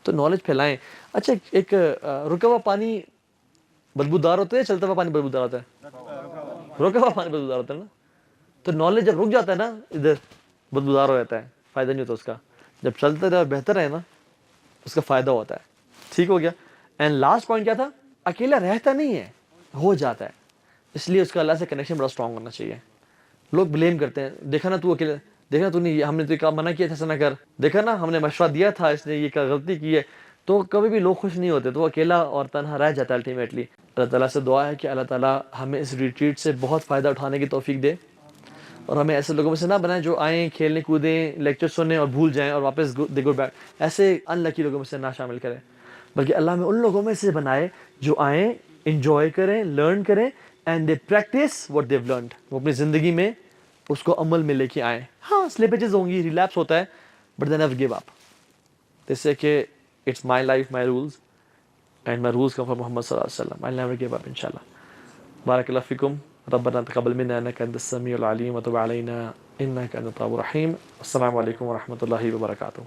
تو نالج پھیلائیں. اچھا ایک رکا ہوا پانی بدبودار ہوتا ہے, چلتا ہوا پانی بدبودار ہوتا ہے؟ رکا ہوا پانی بدبودار ہوتا ہے نا. تو نالج جب رک جاتا ہے نا ادھر بدبودار ہو جاتا ہے, فائدہ نہیں ہوتا اس کا. جب چلتا رہے اور بہتر ہے نا اس کا فائدہ ہوتا ہے. ٹھیک ہو گیا. اینڈ لاسٹ پوائنٹ کیا تھا, اکیلا رہتا نہیں ہے, ہو جاتا ہے. اس لیے اس کا اللہ سے کنیکشن بڑا اسٹرانگ ہونا چاہیے. لوگ بلیم کرتے ہیں, دیکھا نا تو اکیلا, دیکھا تو نہیں, ہم نے تو کہا منع کیا تھا ایسا نہ کر, دیکھا نا ہم نے مشورہ دیا تھا, اس نے یہ غلطی کی ہے. تو کبھی بھی لوگ خوش نہیں ہوتے, تو وہ اکیلا اور تنہا رہ جاتا ہے الٹیمیٹلی. اللہ تعالیٰ سے دعا ہے کہ اللہ تعالیٰ ہمیں اس ریٹریٹ سے بہت فائدہ اٹھانے کی توفیق دے, اور ہمیں ایسے لوگوں میں سے نہ بنائیں جو آئیں, کھیلنے کودیں, لیکچر سنیں اور بھول جائیں اور واپس دے گو بیک. ایسے ان لکی لوگوں میں سے نہ شامل کریں, بلکہ اللہ میں ان لوگوں میں سے بنائے جو آئیں, انجوائے کریں, لرن کریں, and they practice what they learned. وہ اپنی زندگی میں اس کو عمل میں لے کے آئیں. ہاں سلپیجز ہوں گی, ریلیپس ہوتا ہے, but they never give up. جس سے کہ it's my life, my rules, and my rules come from Muhammad صلی اللہ علیہ وسلم. آئی نیور گیو اپ انشاءاللہ. بارک اللہ فیکم. ربنا تقبل منا انك انت السميع العليم وتب علينا انك انت التواب الرحيم. السلام علیکم ورحمۃ اللہ وبرکاتہ.